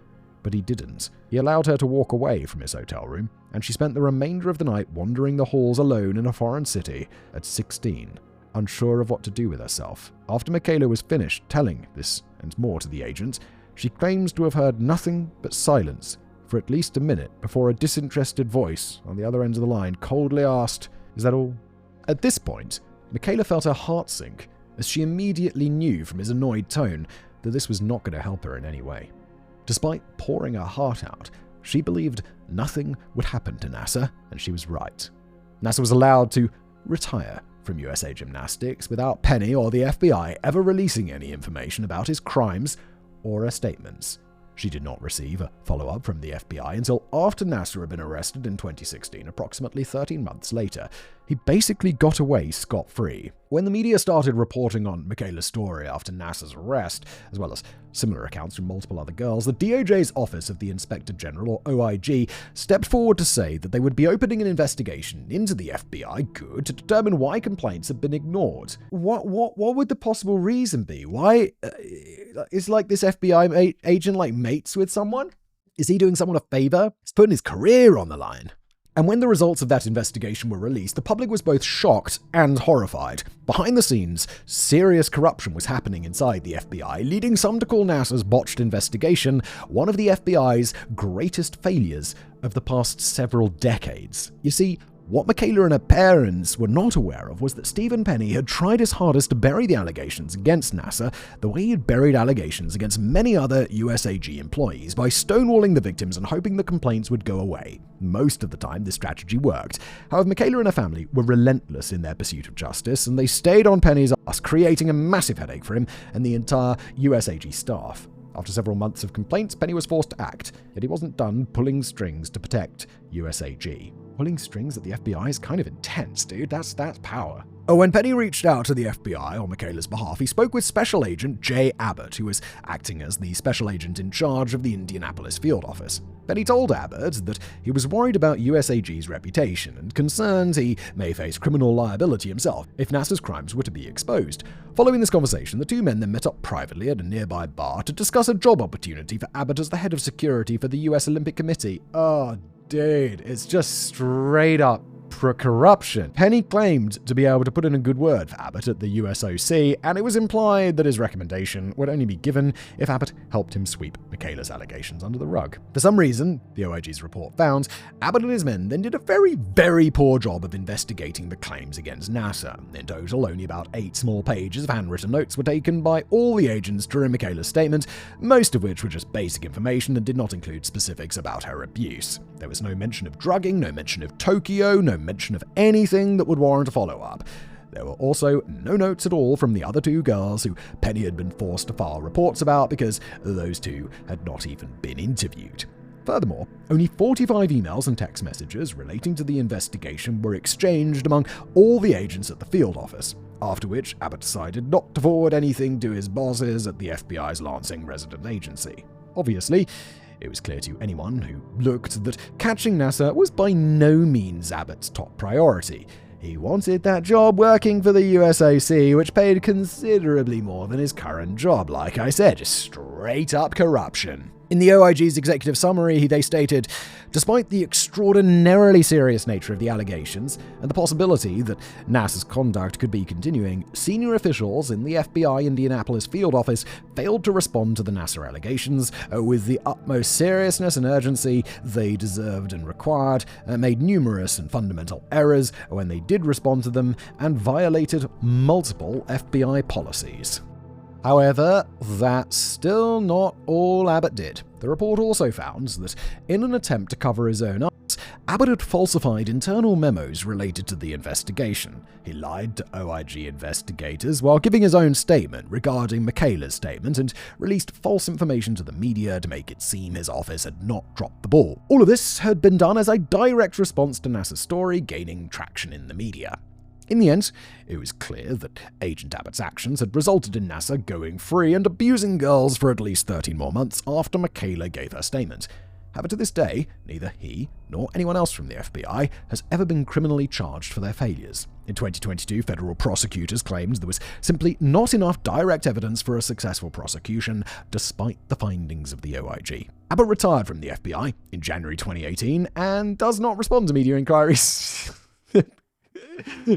But he didn't. He allowed her to walk away from his hotel room, and she spent the remainder of the night wandering the halls alone in a foreign city at 16, unsure of what to do with herself. After Michaela was finished telling this and more to the agent, she claims to have heard nothing but silence for at least a minute before a disinterested voice on the other end of the line coldly asked, "Is that all?" At this point, Michaela felt her heart sink, as she immediately knew from his annoyed tone that this was not going to help her in any way. Despite pouring her heart out, she believed nothing would happen to Nassar, and she was right. Nassar was allowed to retire from USA Gymnastics without Penny or the FBI ever releasing any information about his crimes or her statements. She did not receive a follow-up from the FBI until after Nassar had been arrested in 2016, approximately 13 months later. He basically got away scot-free. When the media started reporting on Michaela's story after Nassar's arrest, as well as similar accounts from multiple other girls, the DOJ's Office of the Inspector General, or OIG, stepped forward to say that they would be opening an investigation into the FBI to determine why complaints had been ignored. What would the possible reason be? Why is like this FBI agent like mates with someone? Is he doing someone a favor? He's putting his career on the line. And when the results of that investigation were released, the public was both shocked and horrified. Behind the scenes, serious corruption was happening inside the FBI, leading some to call Nassar's botched investigation one of the FBI's greatest failures of the past several decades. You see, What Michaela and her parents were not aware of was that Stephen Penny had tried his hardest to bury the allegations against Nassar the way he had buried allegations against many other USAG employees, by stonewalling the victims and hoping the complaints would go away. Most of the time, this strategy worked. However, Michaela and her family were relentless in their pursuit of justice, and they stayed on Penny's ass, creating a massive headache for him and the entire USAG staff. After several months of complaints, Penny was forced to act, yet he wasn't done pulling strings to protect USAG. Pulling strings at the FBI is kind of intense, dude. That's power. When Penny reached out to the FBI on Michaela's behalf, he spoke with Special Agent Jay Abbott, who was acting as the special agent in charge of the Indianapolis field office. Penny told Abbott that he was worried about USAG's reputation and concerned he may face criminal liability himself if Nassar's crimes were to be exposed. Following this conversation, the two men then met up privately at a nearby bar to discuss a job opportunity for Abbott as the head of security for the US Olympic Committee. Oh, dude, it's just straight up corruption. Penny claimed to be able to put in a good word for Abbott at the USOC, and it was implied that his recommendation would only be given if Abbott helped him sweep Michaela's allegations under the rug. For some reason, the OIG's report found, Abbott and his men then did a very, very poor job of investigating the claims against Nassar. In total, only about 8 small pages of handwritten notes were taken by all the agents during Michaela's statement, most of which were just basic information and did not include specifics about her abuse. There was no mention of drugging, no mention of Tokyo, no mention of anything that would warrant a follow-up. There were also no notes at all from the other 2 girls who Penny had been forced to file reports about because those 2 had not even been interviewed. Furthermore, only 45 emails and text messages relating to the investigation were exchanged among all the agents at the field office, after which Abbott decided not to forward anything to his bosses at the FBI's Lansing resident agency. Obviously, it was clear to anyone who looked that catching Nassar was by no means Abbott's top priority. He wanted that job working for the USOC, which paid considerably more than his current job. Like I said, just straight up corruption. In the OIG's executive summary, they stated, despite the extraordinarily serious nature of the allegations and the possibility that Nassar's conduct could be continuing, senior officials in the FBI Indianapolis field office failed to respond to the Nassar allegations with the utmost seriousness and urgency they deserved and required, made numerous and fundamental errors when they did respond to them, and violated multiple FBI policies. However, that's still not all Abbott did. The report also found that, in an attempt to cover his own ass, Abbott had falsified internal memos related to the investigation. He lied to OIG investigators while giving his own statement regarding Michaela's statement and released false information to the media to make it seem his office had not dropped the ball. All of this had been done as a direct response to Nassar's story gaining traction in the media. In the end, it was clear that Agent Abbott's actions had resulted in Nassar going free and abusing girls for at least 13 more months after Michaela gave her statement. However, to this day, neither he nor anyone else from the FBI has ever been criminally charged for their failures. In 2022, federal prosecutors claimed there was simply not enough direct evidence for a successful prosecution, despite the findings of the OIG. Abbott retired from the FBI in January 2018 and does not respond to media inquiries.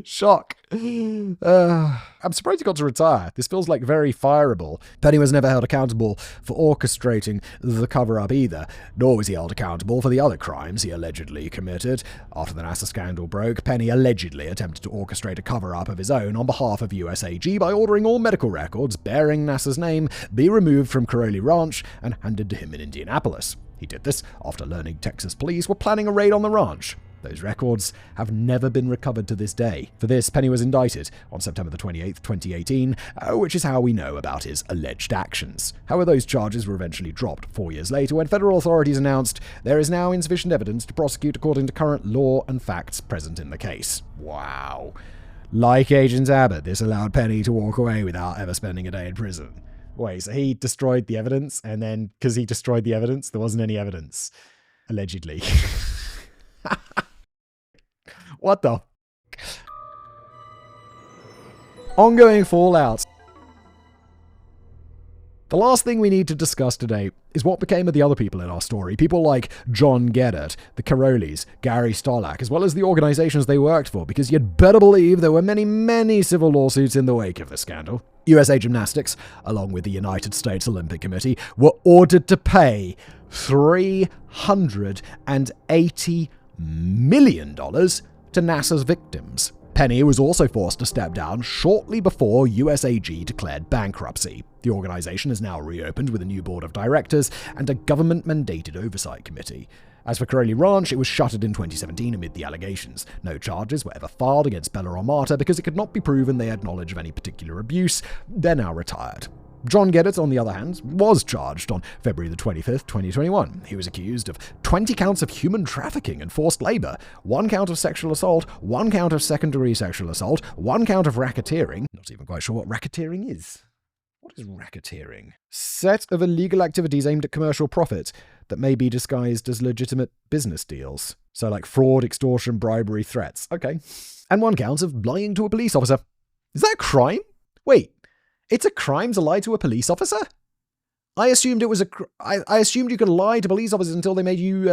Shock. I'm surprised he got to retire. This feels like very fireable. Penny was never held accountable for orchestrating the cover-up either, nor was he held accountable for the other crimes he allegedly committed. After the Nassar scandal broke, Penny allegedly attempted to orchestrate a cover-up of his own on behalf of USAG by ordering all medical records bearing Nassar's name be removed from Karolyi Ranch and handed to him in Indianapolis. He did this after learning Texas police were planning a raid on the ranch. Those records have never been recovered to this day. For this, Penny was indicted on September 28, 2018, which is how we know about his alleged actions. However, those charges were eventually dropped 4 years later when federal authorities announced there is now insufficient evidence to prosecute according to current law and facts present in the case. Wow. Like Agent Abbott, this allowed Penny to walk away without ever spending a day in prison. Wait, so he destroyed the evidence, and then because he destroyed the evidence, there wasn't any evidence. Allegedly. What the f***? Ongoing fallout. The last thing we need to discuss today is what became of the other people in our story. People like John Geddert, the Karolyis, Gary Stolak, as well as the organizations they worked for, because you'd better believe there were many, many civil lawsuits in the wake of the scandal. USA Gymnastics, along with the United States Olympic Committee, were ordered to pay $380 million to Nassar's victims. Penny was also forced to step down shortly before USAG declared bankruptcy. The organization is now reopened with a new board of directors and a government-mandated oversight committee. As for Karolyi Ranch, it was shuttered in 2017 amid the allegations. No charges were ever filed against Bella or Marta because it could not be proven they had knowledge of any particular abuse. They're now retired. John Geddes, on the other hand, was charged on February the 25th, 2021. He was accused of 20 counts of human trafficking and forced labor, 1 count of sexual assault, 1 count of second-degree sexual assault, 1 count of racketeering. Not even quite sure what racketeering is. What is racketeering? Set of illegal activities aimed at commercial profit that may be disguised as legitimate business deals. So like fraud, extortion, bribery, threats. Okay. And 1 count of lying to a police officer. Is that a crime? Wait. It's a crime to lie to a police officer? I assumed it was I assumed you could lie to police officers until they made you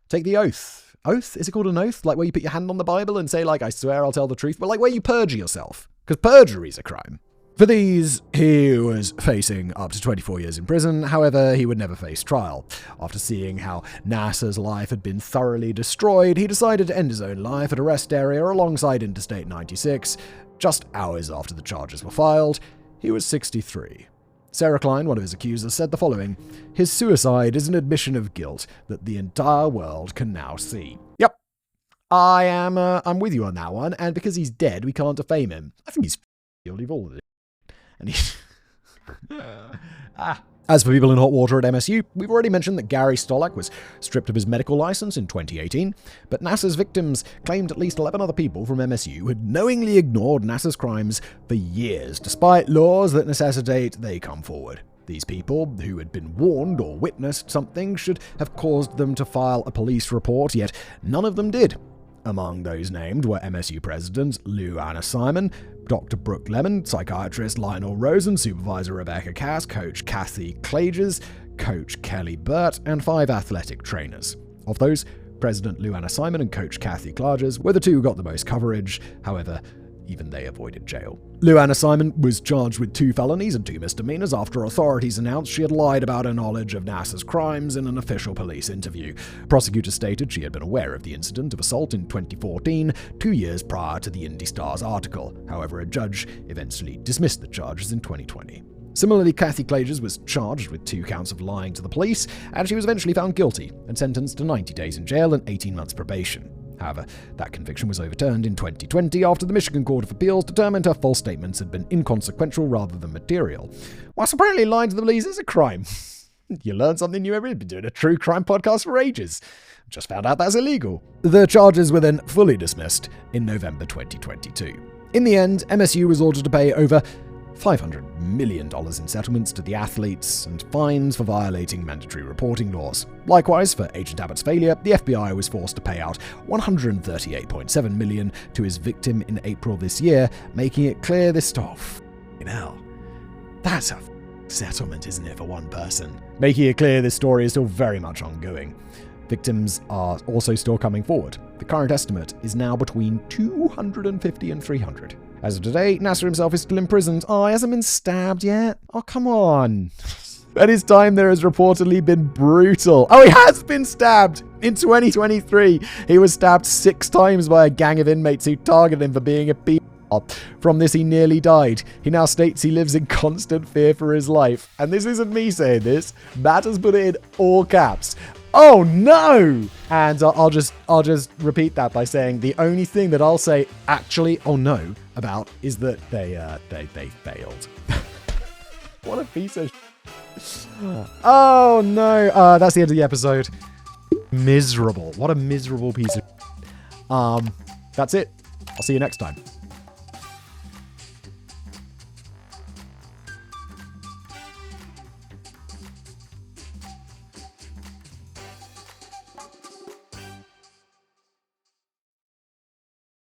take the oath. Oath? Is it called an oath? Like where you put your hand on the Bible and say like, I swear I'll tell the truth, but like where you perjure yourself. Because perjury is a crime. For these, he was facing up to 24 years in prison. However, he would never face trial. After seeing how Nassar's life had been thoroughly destroyed, he decided to end his own life at a rest area alongside Interstate 96. Just hours after the charges were filed, he was 63. Sarah Klein, one of his accusers, said the following: "His suicide is an admission of guilt that the entire world can now see." Yep. I'm with you on that one, and because he's dead, we can't defame him. I think he's guilty of all of it. And he... As for people in hot water at MSU, we've already mentioned that Gary Stolak was stripped of his medical license in 2018, but Nassar's victims claimed at least 11 other people from MSU had knowingly ignored Nassar's crimes for years, despite laws that necessitate they come forward. These people, who had been warned or witnessed something, should have caused them to file a police report, yet none of them did. Among those named were MSU President Lou Anna Simon, Dr. Brooke Lemon, psychiatrist Lionel Rosen, supervisor Rebecca Cass, coach Kathy Klages, coach Kelly Burt, and 5 athletic trainers. Of those, President Lou Anna Simon and coach Kathy Klages were the 2 who got the most coverage. However, even they avoided jail. Lou Anna Simon was charged with 2 felonies and 2 misdemeanors after authorities announced she had lied about her knowledge of Nassar's crimes in an official police interview. Prosecutors stated she had been aware of the incident of assault in 2014, 2 years prior to the Indy Star's article. However, a judge eventually dismissed the charges in 2020. Similarly, Kathy Klages was charged with 2 counts of lying to the police, and she was eventually found guilty and sentenced to 90 days in jail and 18 months probation. However, that conviction was overturned in 2020 after the Michigan Court of Appeals determined her false statements had been inconsequential rather than material. Whilst apparently lying to the police is a crime. You learn something new every day. Been doing a true crime podcast for ages. Just found out that's illegal. The charges were then fully dismissed in November 2022. In the end, MSU was ordered to pay over $500 million in settlements to the athletes and fines for violating mandatory reporting laws. Likewise, for Agent Abbott's failure, the FBI was forced to pay out $138.7 million to his victim in April this year, making it clear this stuff. That's a settlement, isn't it, for one person? Making it clear this story is still very much ongoing. Victims are also still coming forward. The current estimate is now between 250 and 300. As of today, Nassar himself is still imprisoned. Oh, he hasn't been stabbed yet? Oh, come on. At his time, there has reportedly been brutal. Oh, he has been stabbed! In 2023, he was stabbed 6 times by a gang of inmates who targeted him for being a pedophile. From this, he nearly died. He now states he lives in constant fear for his life. And this isn't me saying this. Matt has put it in all caps. Oh no! And I'll just repeat that by saying the only thing that I'll say actually, oh no, about is that they failed. What a piece of Oh no! That's the end of the episode. Miserable. What a miserable piece of That's it. I'll see you next time.